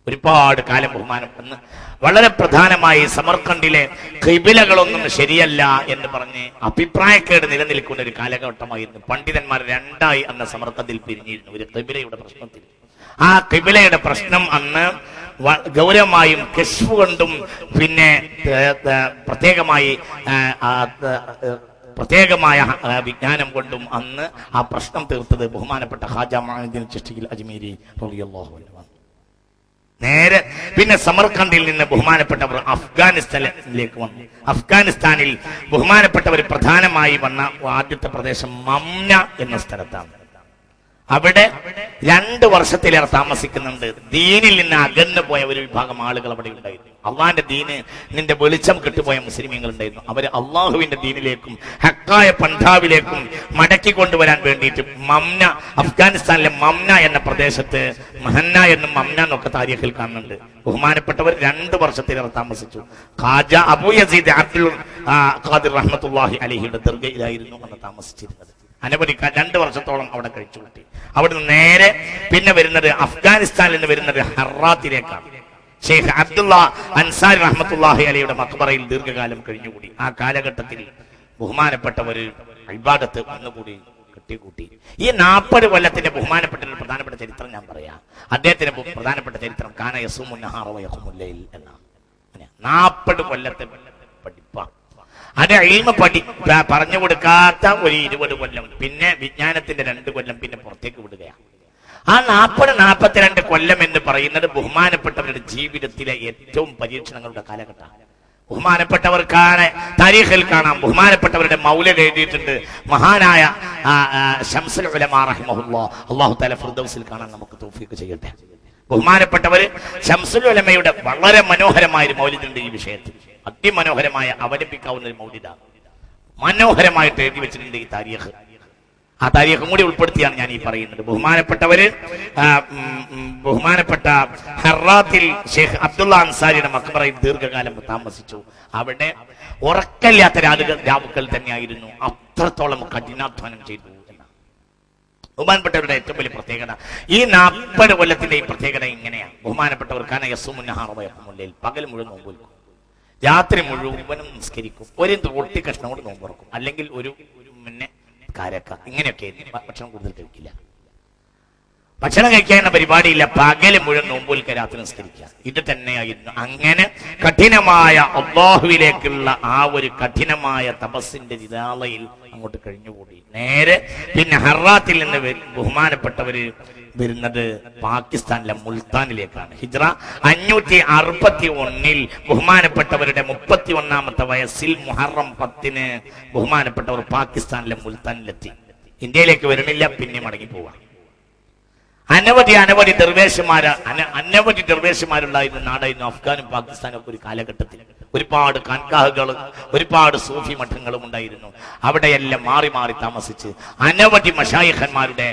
ഒരുപാട് കാലം ബഹുമാനം. വളരെ പ്രധാനമായി സമർക്കണ്ടിലെ ഖിബിലകളൊന്നും ശരിയല്ല എന്ന് പറഞ്ഞ് അഭിപ്രായക്കേട് നിലനിൽക്കുന്ന ഒരു കാലഘട്ടമായിരുന്നു. പണ്ഡിതന്മാർ രണ്ടായി അന്ന് സമർക്കണ്ടിൽ പിരിഞ്ഞിരുന്നു ഒരു ഖിബിലയുടെ പ്രശ്നത്തിൽ. ആ ഖിബിലയുടെ പ്രശ്നം അന്ന് ഗൗരവമായും കശ്ഫ് കൊണ്ടും പിന്നെ പ്രത്യേകമായ വിജ്ഞാനം കൊണ്ടും അന്ന് ആ പ്രശ്നം തീർത്തത് ബഹുമാനപ്പെട്ട ഖാജ മഈനുദ്ദീൻ ചിശ്തി അജ്മീരി റളിയല്ലാഹു അൻഹു. നേരെ പിന്നെ സമർക്കണ്ടിൽ നിന്ന് ബഹുമാനപ്പെട്ടവർ അഫ്ഗാനിസ്ഥാനിലേക്ക് വന്നു. അഫ്ഗാനിസ്ഥാനിൽ ബഹുമാനപ്പെട്ടവർ പ്രധാനമായി വന്ന ആദ്യത്തെ പ്രദേശം മംന എന്ന സ്ഥലത്താണ്. അവിടെ 2 വർഷത്തിലേറെ താമസിക്കുന്നുണ്ട്. ദീനിൽ നിന്ന് അകന്നു പോയ ഒരു വിഭാഗം ആളുകൾ അവിടെ ഉണ്ടായിരുന്നു. അള്ളാന്റെ ദീന് നിന്റെ വെളിച്ചം കെട്ടുപോയ മുസ്ലിമീങ്ങൾ ഉണ്ടായിരുന്നു. അവർ അള്ളാഹുവിന്റെ ദീനിലേക്കും ഹക്കായ പന്ഥാവിലേക്കും മടക്കി കൊണ്ടുവരാൻ വേണ്ടിയിട്ട് മംന, അഫ്ഗാനിസ്ഥാനിലെ മംന എന്ന പ്രദേശത്ത് മഹന്ന എന്നും മംന എന്നൊക്കെ താരീഖിൽ കാണുന്നുണ്ട്. ബഹുമാനപ്പെട്ടവർ 2 വർഷത്തിലേറെ താമസിച്ചു. ഖാജ അബൂ യസീദ് അബ്ദുൽ ഖാദിർ റഹ്മത്തുള്ളാഹി അലൈഹിയുടെ ദർഗയിലായിരുന്നു അന്ന് താമസിച്ചിരുന്നത്. അനവധി 2 വർഷത്തോളം അവിടെ കഴിച്ചു കൂട്ടി. അവിടുന്ന് നേരെ പിന്നെ വരുന്നത് അഫ്ഗാനിസ്ഥാനിൽ നിന്ന് വരുന്നത് ഹറാത്തിലേക്കാണ്. ഷെയ്ഖ് അബ്ദുള്ള അൻസാരി റഹ്മത്തുള്ളാഹി അലൈഹിയുടെ മഖ്ബറയിൽ ദീർഘകാലം കഴിഞ്ഞുകൂടി. ആ കാലഘട്ടത്തിൽ ബഹുമാനപ്പെട്ടവർ ഇബാദത്ത് ഒന്നുകൂടി കെട്ടിക്കൂട്ടി. ഈ 40 കൊല്ലത്തിന്റെ ബഹുമാനപ്പെട്ട ഒരു പ്രധാനപ്പെട്ട ചരിത്രം ഞാൻ പറയാം. അദ്ദേഹത്തിന് പ്രധാനപ്പെട്ട ചരിത്രം കാന യസൂമുൻ നഹാറ വയഖുമുൽ ലൈൽ എന്നാണ്. 40 കൊല്ലത്തെ പഠിപ്പാണ്. അത് ഇൽമ പറഞ്ഞു കൊടുക്കാത്ത ഒരു 20 കൊല്ലം, പിന്നെ വിജ്ഞാനത്തിന്റെ 2 കൊല്ലം പിന്നെ പുറത്തേക്ക് വിടുകയാണ്. ആ 40-42 കൊല്ലം എന്ന് പറയുന്നത് ബഹുമാനപ്പെട്ടവരുടെ ജീവിതത്തിലെ ഏറ്റവും പരീക്ഷണങ്ങളുടെ കാലഘട്ടമാണ്. ബഹുമാനപ്പെട്ടവർക്കാണ് താരീഖിൽ കാണാം. ബഹുമാനപ്പെട്ടവരുടെ മൗലിദ് എഴുതിയിട്ടുണ്ട് മഹാനായ ശംസുൽ ഉലമാ റഹിമഹുല്ലാഹ്. അല്ലാഹു തആല ഫിർദൗസിൽ കാണാൻ നമുക്ക് തൗഫീഖ് ചെയ്യട്ടെ. ബഹുമാനപ്പെട്ടവര് ശംസുൽ ഉലമയുടെ വളരെ മനോഹരമായ ഒരു മൗലിദുണ്ട് ഈ വിഷയത്തിൽ. അതിമനോഹരമായ അവലംബിക്കാവുന്ന ഒരു മൗലിദാണ്. മനോഹരമായിട്ട് എഴുതി വെച്ചിട്ടുണ്ട് ഈ താരീഖ്. ആ താരീഖും കൂടി ഉൾപ്പെടുത്തിയാണ് ഞാൻ ഈ പറയുന്നത്. ബഹുമാനപ്പെട്ട ഹറാത്തിൽ ഷെയ്ഖ് അബ്ദുള്ള അൻസാരിയുടെ മഖ്ബറയിൽ ദീർഘകാലം താമസിച്ചു. അവിടെ ഉറക്കല്ലാത്ത രാവുകൾ തന്നെയായിരുന്നു. അത്രത്തോളം കഠിനാധ്വാനം ചെയ്തു. ബഹുമാനപ്പെട്ടവരുടെ ഏറ്റവും വലിയ പ്രത്യേകത ഈ 40 കൊല്ലത്തിന്റെ ഈ പ്രത്യേകത ഇങ്ങനെയാണ്. ബഹുമാനപ്പെട്ടവർക്കാണ് യസൂമുൻ നഹാറ വയഖുമുൽ ലൈൽ, പകൽ മുഴുവൻ നോമ്പ് വെക്കും, രാത്രി മുഴുവനും നിസ്കരിക്കും, ഒരു റൊട്ടി കഷ്ണം കൊണ്ട് നോമ്പ് തുറക്കും, അല്ലെങ്കിൽ ഒരു പിന്നെ കാരക്ക, ഇങ്ങനെയൊക്കെ ഭക്ഷണം കൂടുതൽ കഴിക്കില്ല. ഭക്ഷണം കഴിക്കാനുള്ള പരിപാടിയില്ല, പകല് മുഴുവൻ നോമ്പുൽക്ക, രാത്രി നിസ്കരിക്കുക. ഇത് തന്നെയായിരുന്നു. അങ്ങനെ കഠിനമായ അല്ലാഹുവിലേക്കുള്ള ആ ഒരു കഠിനമായ തപസ്സിന്റെ നിരാളയിൽ അങ്ങോട്ട് കഴിഞ്ഞുകൂടി. നേരെ പിന്നെ ഹറാത്തിൽ നിന്ന് ബഹുമാനപ്പെട്ടവര് വരുന്നത് പാകിസ്ഥാനിലെ മുൾത്താനിലേക്കാണ്. ഹിജ്റ 561 ബഹുമാനപ്പെട്ടവരുടെ 31ാമത്തെ വയസ്സിൽ മുഹറം 10 ബഹുമാനപ്പെട്ടവർ പാകിസ്ഥാനിലെ മുൾത്താനിലെത്തി. ഇന്ത്യയിലേക്ക് വരുന്നില്ല, പിന്നെ മടങ്ങി പോവാം. അനവധി ദർവേശന്മാരുണ്ടായിരുന്ന നാടായിരുന്നു അഫ്ഗാനും പാകിസ്ഥാനും ഒക്കെ ഒരു കാലഘട്ടത്തിൽ. ഒരുപാട് ഖാൻഖാഹുകൾ, ഒരുപാട് സൂഫി മഠങ്ങളും ഉണ്ടായിരുന്നു. അവിടെയെല്ലാം മാറി മാറി താമസിച്ച് അനവധി മശായിഖന്മാരുടെ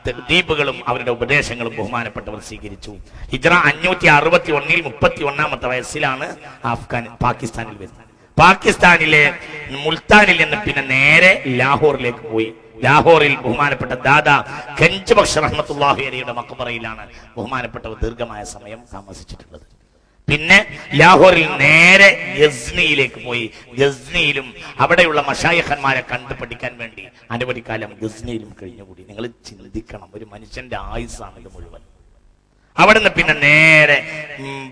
ദ്വീപുകളും അവരുടെ ഉപദേശങ്ങളും ബഹുമാനപ്പെട്ടവർ സ്വീകരിച്ചു. ഹിജ്റ 561 31ാമത്തെ വയസ്സിലാണ് പാകിസ്ഥാനിൽ വരുന്നത്. പാകിസ്ഥാനിലെ മുൾത്താനിൽ നിന്ന് പിന്നെ നേരെ ലാഹോറിലേക്ക് പോയി. ലാഹോറിൽ ബഹുമാനപ്പെട്ട ദാദാ ഗഞ്ച് ബക്ഷ് റഹ്മത്തുള്ളാഹി അലൈഹിയുടെ മഖ്ബറയിലാണ് ബഹുമാനപ്പെട്ടവർ ദീർഘമായ സമയം താമസിച്ചിട്ടുള്ളത്. പിന്നെ ലാഹോറിൽ നേരെ ഗസ്നിയിലേക്ക് പോയി. ഗസ്നിയിലും അവിടെയുള്ള മശായിഖന്മാരെ കണ്ടു പഠിക്കാൻ വേണ്ടി അനവധി കാലം ഗസ്നിയിലും കഴിഞ്ഞുകൂടി. നിങ്ങൾ ചിന്തിക്കണം, ഒരു മനുഷ്യന്റെ ആയുസ്സാണ് ഇത് മുഴുവൻ. അവിടുന്ന് പിന്നെ നേരെ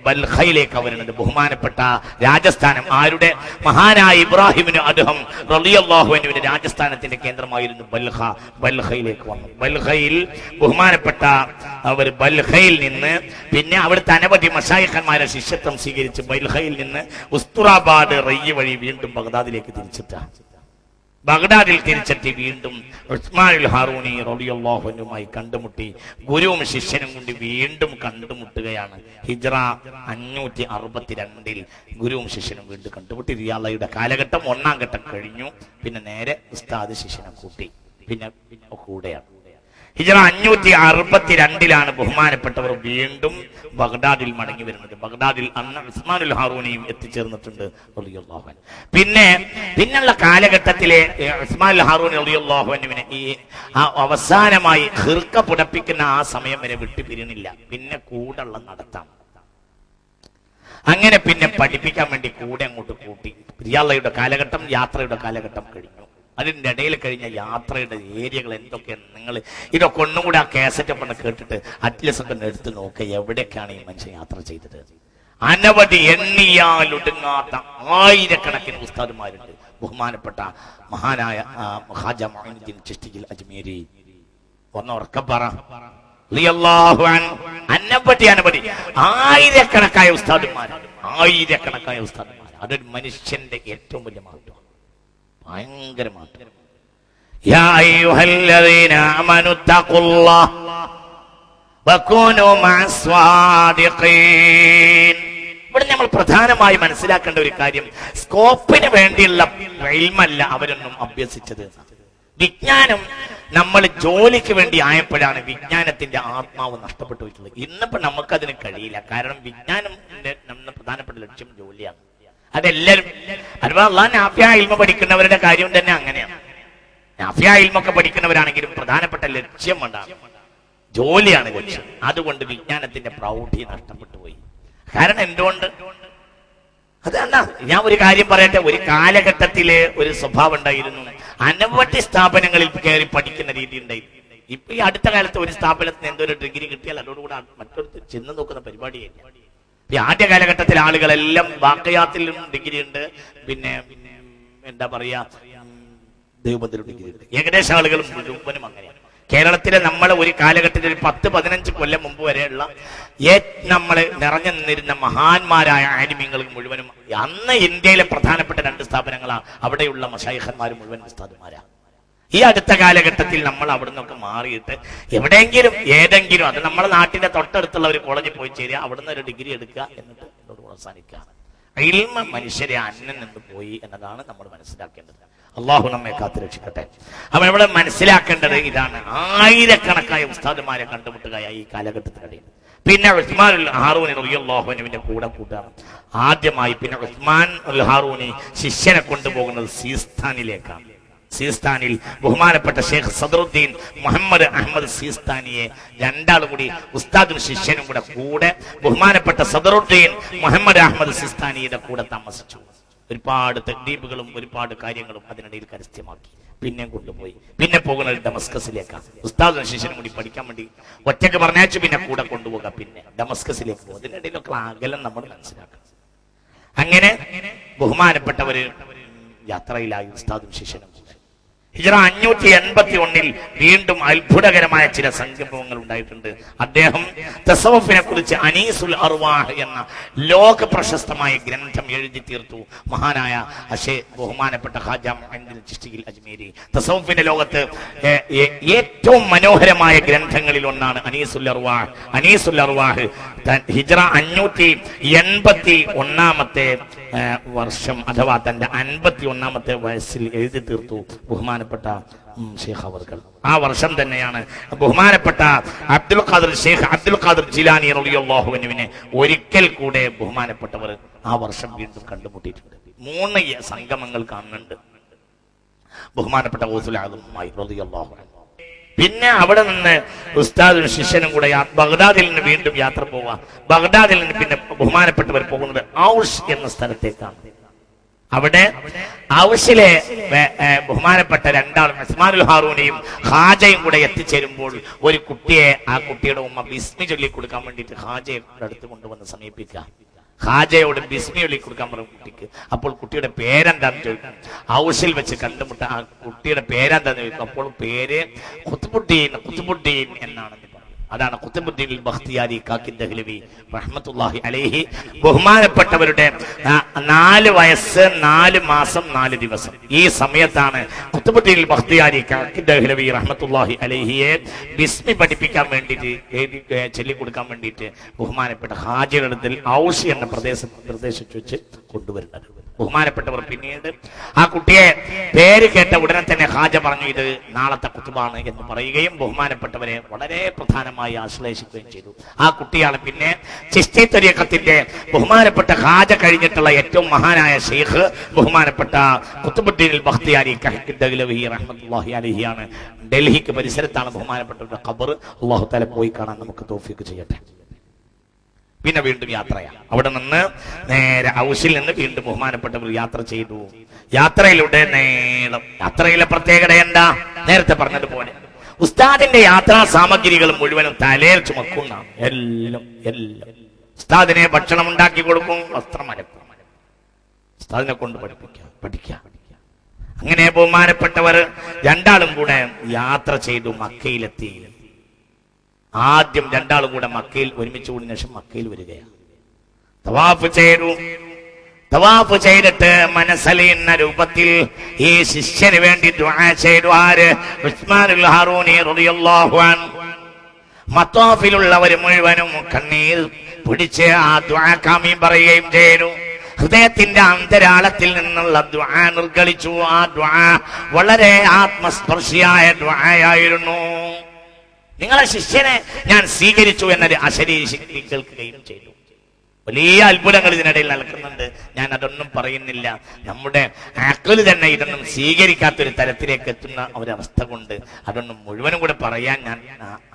ബൽഖയിലേക്ക് വരുന്നത്. ബഹുമാനപ്പെട്ട രാജസ്ഥാനം, ആരുടെ മഹാനായ ഇബ്രാഹിമിന് അദ്ഹം റളിയല്ലാഹു അൻഹുവിന്റെ രാജസ്ഥാനത്തിന്റെ കേന്ദ്രമായിരുന്നു ബൽഖയിലേക്ക് വന്നു. ബൽഖയിൽ ബഹുമാനപ്പെട്ട അവർ ബൽഖയിൽ നിന്ന് പിന്നെ അവിടുത്തെ അനവധി മശായിഖന്മാരെ ശിഷ്യത്വം സ്വീകരിച്ച് ബൽഖയിൽ നിന്ന് ഉസ്തുറാബാദ് റയ്യ വഴി വീണ്ടും ബഗ്ദാദിലേക്ക് തിരിച്ചെത്താം. ബഗ്ദാദിൽ തിരിച്ചെത്തി വീണ്ടും ഉസ്മാനുൽ ഹാറൂനി റളിയല്ലാഹു അൻഹുമായി കണ്ടുമുട്ടി. ഗുരുവും ശിഷ്യനും കൊണ്ട് വീണ്ടും കണ്ടുമുട്ടുകയാണ്. ഹിജ്റ 562 ഗുരുവും ശിഷ്യനും വീണ്ടും കണ്ടുമുട്ടി. റിയാളയുടെ കാലഘട്ടം 1ാം ഘട്ടം കഴിഞ്ഞു. പിന്നെ നേരെ ഉസ്താദ് ശിഷ്യനെ കൂട്ടി പിന്നെ കൂടെയാണ്. ഹിജ്റ 562 ബഹുമാനപ്പെട്ടവർ വീണ്ടും ബഗ്ദാദിൽ മടങ്ങി വരുന്നത്. ബഗ്ദാദിൽ അന്ന് ഉസ്മാനുൽ ഹാറൂനിയും എത്തിച്ചേർന്നിട്ടുണ്ട് റളിയല്ലാഹു അൻഹു. പിന്നുള്ള കാലഘട്ടത്തിലെ ഉസ്മാനുൽ ഹാറൂനി റളിയല്ലാഹു അൻഹുവിനെ ഈ അവസാനമായി ഖിർഖ പുടപ്പിക്കുന്ന ആ സമയം വരെ വിട്ടുപിരിയുന്നില്ല. പിന്നെ കൂടെയുള്ള നടത്താം. അങ്ങനെ പിന്നെ പഠിപ്പിക്കാൻ വേണ്ടി കൂടെ അങ്ങോട്ട് കൂട്ടി. റിയാളയുടെ കാലഘട്ടം, യാത്രയുടെ കാലഘട്ടം കഴിഞ്ഞു. അതിൻ്റെ ഇടയിൽ കഴിഞ്ഞ യാത്രയുടെ ഏരിയകൾ എന്തൊക്കെയാണ്, നിങ്ങൾ ഇതൊക്കെ ഒന്നുകൂടെ ആ കാസറ്റ് ഒക്കെ കേട്ടിട്ട് അറ്റ്ലസ് ഒക്കെ എടുത്ത് നോക്കുക, എവിടെയൊക്കെയാണ് ഈ മനുഷ്യൻ യാത്ര ചെയ്തത്. അനവധി എണ്ണിയാലൊടുങ്ങാത്ത ആയിരക്കണക്കിന് ഉസ്താദുമാരുണ്ട്. ബഹുമാനപ്പെട്ട മഹാനായ ഖാജ മൊയ്നുദ്ദീൻ ചിശ്തി അജ്മീരി ഒന്നുറക്കപ്പറ അനവധി ആയിരക്കണക്കായ ഉസ്താദുമാർ, ആയിരക്കണക്കായ ഉസ്താദുമാർ. അതൊരു മനുഷ്യന്റെ ഏറ്റവും വലിയ മാറ്റം, ഭയങ്കര മാറ്റം. യാ അയ്യുഹല്ലദീന ആമനു തഖുല്ലാഹ് വകൂനു മഅസ്വാദിഖീൻ. ഇവിടെ നമ്മൾ പ്രധാനമായി മനസ്സിലാക്കേണ്ട ഒരു കാര്യം, സ്കോപ്പിന് വേണ്ടിയുള്ള ഇൽമല്ല അവരൊന്നും അഭ്യസിച്ചത്. വിജ്ഞാനം നമ്മൾ ജോലിക്ക് വേണ്ടി ആയപ്പോഴാണ് വിജ്ഞാനത്തിന്റെ ആത്മാവ് നഷ്ടപ്പെട്ടു പോയിട്ടുള്ളത്. ഇന്നിപ്പോ നമുക്കതിന് കഴിയില്ല. കാരണം വിജ്ഞാനം നമ്മുടെ പ്രധാനപ്പെട്ട ലക്ഷ്യം ജോലിയാണ്. അതെല്ലാവരും അഥവാ അള്ളാഹ് നാഫിയ ഇൽമ പഠിക്കുന്നവരുടെ കാര്യം തന്നെ അങ്ങനെയാണ്. നാഫിയ ഇൽമൊക്കെ പഠിക്കുന്നവരാണെങ്കിലും പ്രധാനപ്പെട്ട ലക്ഷ്യം കൊണ്ടാണ്, ജോലിയാണ് ലക്ഷ്യം. അതുകൊണ്ട് വിജ്ഞാനത്തിന്റെ പ്രൗഢി നഷ്ടപ്പെട്ടു പോയി. കാരണം എന്തുകൊണ്ട്? അതെന്താ, ഞാൻ ഒരു കാര്യം പറയട്ടെ. ഒരു കാലഘട്ടത്തില് ഒരു സ്വഭാവം ഉണ്ടായിരുന്നു, അനവധി സ്ഥാപനങ്ങളിൽ കയറി പഠിക്കുന്ന രീതി ഉണ്ടായിരുന്നു. ഇപ്പൊ ഈ അടുത്ത കാലത്ത് ഒരു സ്ഥാപനത്തിന് എന്തോ ഒരു ഡിഗ്രി കിട്ടിയാൽ അതോടുകൂടെ മറ്റൊരു ചെന്ന് നോക്കുന്ന പരിപാടിയായില്ല. ഈ ആദ്യ കാലഘട്ടത്തിൽ ആളുകളെല്ലാം വാക്കയാത്തിലും ഡിഗ്രി ഉണ്ട്, പിന്നെ എന്താ പറയാ ദൈവബന്ധത്തിലും ഡിഗ്രി ഉണ്ട്. ഏകദേശം ആളുകൾ മുഴുവനും അങ്ങനെയാണ്. കേരളത്തിലെ നമ്മൾ ഒരു കാലഘട്ടത്തിൽ 10-15 കൊല്ലം മുമ്പ് വരെയുള്ള നമ്മൾ നിറഞ്ഞു നിന്നിരുന്ന മഹാന്മാരായ ആലിമീങ്ങൾ മുഴുവനും അന്ന് ഇന്ത്യയിലെ പ്രധാനപ്പെട്ട 2 സ്ഥാപനങ്ങളാണ്. അവിടെയുള്ള മശായിഖന്മാർ മുഴുവൻ ഉസ്താദുമാരാണ്. ഈ അടുത്ത കാലഘട്ടത്തിൽ നമ്മൾ അവിടെ നിന്നൊക്കെ മാറിയിട്ട് എവിടെയെങ്കിലും ഏതെങ്കിലും, അത് നമ്മുടെ നാട്ടിന്റെ തൊട്ടടുത്തുള്ള ഒരു കോളേജിൽ പോയി ചേരുക, അവിടുന്ന് ഒരു ഡിഗ്രി എടുക്കുക, എന്നിട്ട് എന്നോട് അവസാനിക്കുക. ഇൽമ മനുഷ്യരെ അന്നം നിന്ന് പോയി എന്നതാണ് നമ്മൾ മനസ്സിലാക്കേണ്ടത്. അള്ളാഹു നമ്മെ കാത്തു രക്ഷിക്കട്ടെ. അപ്പൊ ഇവിടെ മനസ്സിലാക്കേണ്ടത് ഇതാണ്, ആയിരക്കണക്കായ ഉസ്താദുമാരെ കണ്ടുമുട്ടുക ഈ കാലഘട്ടത്തിനിടയിൽ. പിന്നെ ഉസ്മാൻ ഹാറൂനി റളിയല്ലാഹു അൻഹുവിന്റെ കൂടെ കൂട്ടാണ് ആദ്യമായി. പിന്നെ ഉസ്മാൻ ഹാറൂനി ശിഷ്യനെ കൊണ്ടുപോകുന്നത് സീസ്ഥാനിലേക്കാണ്. സീസ്ഥാനിൽ ബഹുമാനപ്പെട്ട ഷേഖ് സദറുദ്ദീൻ മുഹമ്മദ് അഹമ്മദ് സീസ്ഥാനിയെ, രണ്ടാളും കൂടി ഉസ്താദും ശിഷ്യനും കൂടെ ബഹുമാനപ്പെട്ട സദറുദ്ദീൻ മുഹമ്മദ് അഹമ്മദ് സീസ്ഥാനിയുടെ കൂടെ താമസിച്ചു. ഒരുപാട് തക്ദീബുകളും ഒരുപാട് കാര്യങ്ങളും അതിനിടയിൽ കരസ്ഥമാക്കി. പിന്നെ കൊണ്ടുപോയി. പിന്നെ പോകുന്നത് ഡമസ്കസിലേക്കാണ്. ഉസ്താദും ശിഷ്യനും കൂടി പഠിക്കാൻ വേണ്ടി ഒറ്റയ്ക്ക് പറഞ്ഞയച്ചു. പിന്നെ കൂടെ കൊണ്ടുപോകുക, പിന്നെ ഡമസ്കസിലേക്ക് പോകും. അതിനിടയിലൊക്കെ അകലം നമ്മൾ മനസ്സിലാക്കണം. അങ്ങനെ ബഹുമാനപ്പെട്ടവര് യാത്രയിലായി ഉസ്താദും ശിഷ്യനും. ഹിജ്റ 581 വീണ്ടും അത്ഭുതകരമായ ചില സംഗമങ്ങൾ ഉണ്ടായിട്ടുണ്ട്. അദ്ദേഹം തസവ്വുഫിനെ കുറിച്ച് അനീസുൽ അർവാഹ് എന്ന ലോക പ്രശസ്തമായ ഗ്രന്ഥം എഴുതി തീർത്തു. മഹാനായ ബഹുമാനപ്പെട്ട ഖാജ മൊയ്നുദ്ദീൻ ചിശ്തി അജ്മീരി. തസവ്വുഫിന്റെ ലോകത്ത് ഏറ്റവും മനോഹരമായ ഗ്രന്ഥങ്ങളിൽ ഒന്നാണ് അനീസുൽ അർവാഹ്. അനീസുൽ അർവാഹ് ഹിജ്റ 581 വർഷം അഥവാ തന്റെ 51 വയസ്സിൽ എഴുതി തീർത്തു ബഹുമാനപ്പെട്ട ഷേഖ് അവർകൾ. ആ വർഷം തന്നെയാണ് ബഹുമാനപ്പെട്ട ഷേഖ് അബ്ദുൽ ഖാദിർ ജിലാനി റളിയല്ലാഹു അൻഹുവിനെ ഒരിക്കൽ കൂടെ ബഹുമാനപ്പെട്ടവർ ആ വർഷം വീണ്ടും കണ്ടുമുട്ടിയിട്ടുണ്ട്. 3 സംഗമങ്ങൾ കാണുന്നുണ്ട് ബഹുമാനപ്പെട്ട ഗൗസുൽ ആദമുമായി റളിയല്ലാഹു അൻഹു. പിന്നെ അവിടെ നിന്ന് ഉസ്താദും ശിഷ്യനും കൂടെ ബഗ്ദാദിൽ നിന്ന് വീണ്ടും യാത്ര പോവുക. ബഗ്ദാദിൽ നിന്ന് പിന്നെ ബഹുമാനപ്പെട്ടവർ പോകുന്നത് ഔഷ് എന്ന സ്ഥലത്തേക്കാണ്. അവിടെ ഔഷിലെ ബഹുമാനപ്പെട്ട രണ്ടാളും ഉസ്മാനുൽ ഹാറൂനിയും ഖാജയും കൂടെ എത്തിച്ചേരുമ്പോൾ ഒരു കുട്ടിയെ, ആ കുട്ടിയുടെ ഉമ്മ ബിസ്മി ചൊല്ലി കൊടുക്കാൻ വേണ്ടിയിട്ട് ഖാജയെ അടുത്ത് കൊണ്ടുവന്ന് സമീപിക്കുക. ഖാജയോട് ബിസ്മി ചൊല്ലി കൊടുക്കാൻ പറയും കുട്ടിക്ക്. അപ്പോൾ കുട്ടിയുടെ പേരെന്താന്ന് ചോദിക്കും. ഔഷിൽ വെച്ച് കണ്ടുമുട്ട ആ കുട്ടിയുടെ പേരെന്താന്ന് ചോദിക്കും. അപ്പോൾ പേര് ഖുത്ബുദ്ദീൻ എന്നാണെന്ന് പറയും. അതാണ് ഖുത്ബുദ്ദീൻ ബഖ്തിയാരി കാക്കി ദഹ്ലവി റഹ്മത്തുള്ളാഹി അലൈഹി. ബഹുമാനപ്പെട്ടവരുടെ 4 വയസ്സ് 4 മാസം 4 ദിവസം ഈ സമയത്താണ് ഖുത്ബുദ്ദീൻ ബഖ്തിയാരി കാക്കി ദഹ്ലവി റഹ്മത്തുള്ളാഹി അലൈഹിയെ ബിസ്മി പഠിപ്പിക്കാൻ വേണ്ടിയിട്ട് ചൊല്ലിക്കൊടുക്കാൻ വേണ്ടിയിട്ട് ബഹുമാനപ്പെട്ട ഖാജയുടെ അടുത്തിൽ ഔഷ് എന്ന പ്രദേശത്ത് വെച്ച് കൊണ്ടുവരുന്നത്. ബഹുമാനപ്പെട്ടവർ പിന്നീട് ആ കുട്ടിയെ പേര് കേട്ട ഉടനെ തന്നെ ഖാജ പറഞ്ഞു ഇത് നാളത്തെ ഖുത്ബാണ് എന്ന് പറയുകയും ബഹുമാനപ്പെട്ടവരെ വളരെ പ്രധാനമായി ആശ്ലേഷിക്കുകയും ചെയ്തു. ആ കുട്ടിയാണ് പിന്നെ ചിശ്തി ത്വരീഖത്തിന്റെ ബഹുമാനപ്പെട്ട ഖാജ കഴിഞ്ഞിട്ടുള്ള ഏറ്റവും മഹാനായ ഷെയ്ഖ് ബഹുമാനപ്പെട്ട ഖുത്ബുദ്ദീൻ ബഖ്തിയാരി ദഹ്ലവി റഹ്മത്തുള്ളാഹി അലൈഹിയാണ്. ഡൽഹിക്ക് പരിസരത്താണ് ബഹുമാനപ്പെട്ടവരുടെ ഖബർ. അല്ലാഹു തആല പോയി കാണാൻ നമുക്ക് തൗഫീഖ് ചെയ്യട്ടെ. പിന്നെ വീണ്ടും യാത്രയാണ്. അവിടെ നിന്ന് നേരെ ഔസിൽ നിന്ന് വീണ്ടും ബഹുമാനപ്പെട്ടവർ യാത്ര ചെയ്തു. യാത്രയിലൂടെ നേരം. യാത്രയിലെ പ്രത്യേകത എന്താ? നേരത്തെ പറഞ്ഞതുപോലെ ഉസ്താദിന്റെ യാത്രാ സാമഗ്രികൾ മുഴുവനും തലയിൽ ചുമക്കുന്ന എല്ലാം ഉസ്താദിനെ ഭക്ഷണം ഉണ്ടാക്കി കൊടുക്കും, വസ്ത്രം അലക്കും, ഉസ്താദിനെ കൊണ്ട് പഠിക്കാം. അങ്ങനെ ബഹുമാനപ്പെട്ടവർ രണ്ടാളും കൂടെ യാത്ര ചെയ്തു മക്കയിലെത്തി. ആദ്യം രണ്ടാളും കൂടെ മക്കയിൽ ഒരുമിച്ച് കൂടിയ ശേഷം മക്കയിൽ വരികയാണ്. തവാഫ് ചെയ്തിട്ട് മനസ്സലിയുന്ന രൂപത്തിൽ ഈ ശിഷ്യന് വേണ്ടി ദുആ ചെയ്തു. ആര്? ഉസ്മാനുൽ ഹാറൂനി റളിയല്ലാഹു അൻഹു. മത്താഫിലുള്ളവർ മുഴുവനും കണ്ണീർ പിടിച്ച് ആ ദുആ കാമീൻ പറയുകയും ചെയ്തു. ഹൃദയത്തിന്റെ അന്തരാളത്തിൽ നിന്നുള്ള ദുആ നിർഗളിച്ചു. ആ ദുആ വളരെ ആത്മസ്പർശിയായ ദുആയായിരുന്നു. നിങ്ങളെ ശിഷ്യനെ ഞാൻ സ്വീകരിച്ചു എന്നത് അശരീരി കേൾക്കുകയും ചെയ്തു. വലിയ അത്ഭുതങ്ങൾ ഇതിനിടയിൽ നടക്കുന്നുണ്ട്. ഞാൻ അതൊന്നും പറയുന്നില്ല. നമ്മുടെ അഖ്ല് തന്നെ ഇതൊന്നും സ്വീകരിക്കാത്തൊരു തരത്തിലേക്ക് എത്തുന്ന ഒരവസ്ഥ കൊണ്ട് അതൊന്നും മുഴുവനും കൂടെ പറയാൻ ഞാൻ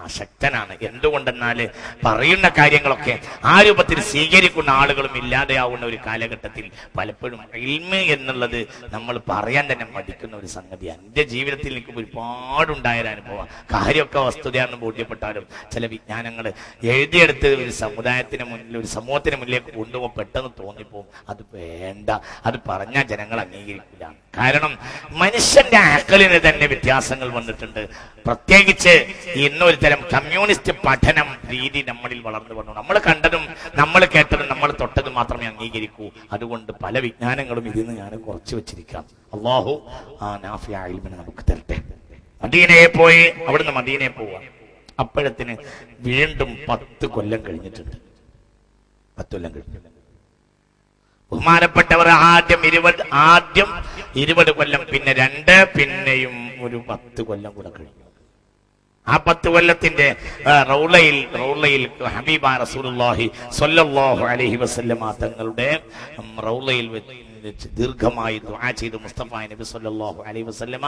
അശക്തനാണ്. എന്തുകൊണ്ടെന്നാല് പറയുന്ന കാര്യങ്ങളൊക്കെ ആ രൂപത്തിൽ സ്വീകരിക്കുന്ന ആളുകളും ഇല്ലാതെയാവുന്ന ഒരു കാലഘട്ടത്തിൽ പലപ്പോഴും ഇൽമ് എന്നുള്ളത് നമ്മൾ പറയാൻ തന്നെ മടിക്കുന്ന ഒരു സംഗതിയാണ്. എൻ്റെ ജീവിതത്തിൽ എനിക്ക് ഒരുപാടുണ്ടായ അനുഭവം. കാര്യമൊക്കെ വസ്തുതയാണെന്ന് ബോധ്യപ്പെട്ടാലും ചില വിജ്ഞാനങ്ങൾ എഴുതിയെടുത്ത് ഒരു സമുദായത്തിന് മുന്നിൽ, ഒരു സമൂഹത്തിന് മുന്നിലേക്ക് കൊണ്ടുപോകാൻ പെട്ടെന്ന് തോന്നിപ്പോവും. അത് വേണ്ട, അത് പറഞ്ഞാൽ ജനങ്ങൾ അംഗീകരിക്കില്ല. കാരണം മനുഷ്യന്റെ അഖലിന് തന്നെ വ്യത്യാസങ്ങൾ വന്നിട്ടുണ്ട്. പ്രത്യേകിച്ച് ഇന്നൊരു തരം കമ്മ്യൂണിസ്റ്റ് പഠനം രീതി നമ്മളിൽ വളർന്നു വന്നു. നമ്മൾ കണ്ടതും നമ്മൾ കേട്ടതും നമ്മൾ തൊട്ടതും മാത്രമേ അംഗീകരിക്കൂ. അതുകൊണ്ട് പല വിജ്ഞാനങ്ങളും ഇതിന്ന് ഞാൻ കുറച്ച് വെച്ചിരിക്കാം. അള്ളാഹു ആ നാഫിയ ഇൽമിനെ നമുക്ക് തരട്ടെ. മദീനയെ പോയി, അവിടുന്ന് മദീനയെ പോവാ. അപ്പോഴത്തിന് വീണ്ടും 10 കൊല്ലം കഴിഞ്ഞിട്ടുണ്ട്. 10 കൊല്ലം കഴിഞ്ഞു. ബഹുമാനപ്പെട്ടവർ ആദ്യം 20 കൊല്ലം, പിന്നെ 2, പിന്നെയും ഒരു 10 കൊല്ലം കൂടെ കഴിഞ്ഞു. ആ 10 കൊല്ലത്തിന്റെ റൗളയിൽ ഹബീബ റസൂലുള്ളാഹി സ്വല്ലല്ലാഹു അലൈഹി വസല്ലമ തങ്ങളുടെ റൗളയിൽ വെച്ച് ദീർഘമായി ദുആ ചെയ്തു മുസ്തഫ നബി സല്ലല്ലാഹു അലൈഹി വസല്ലമ.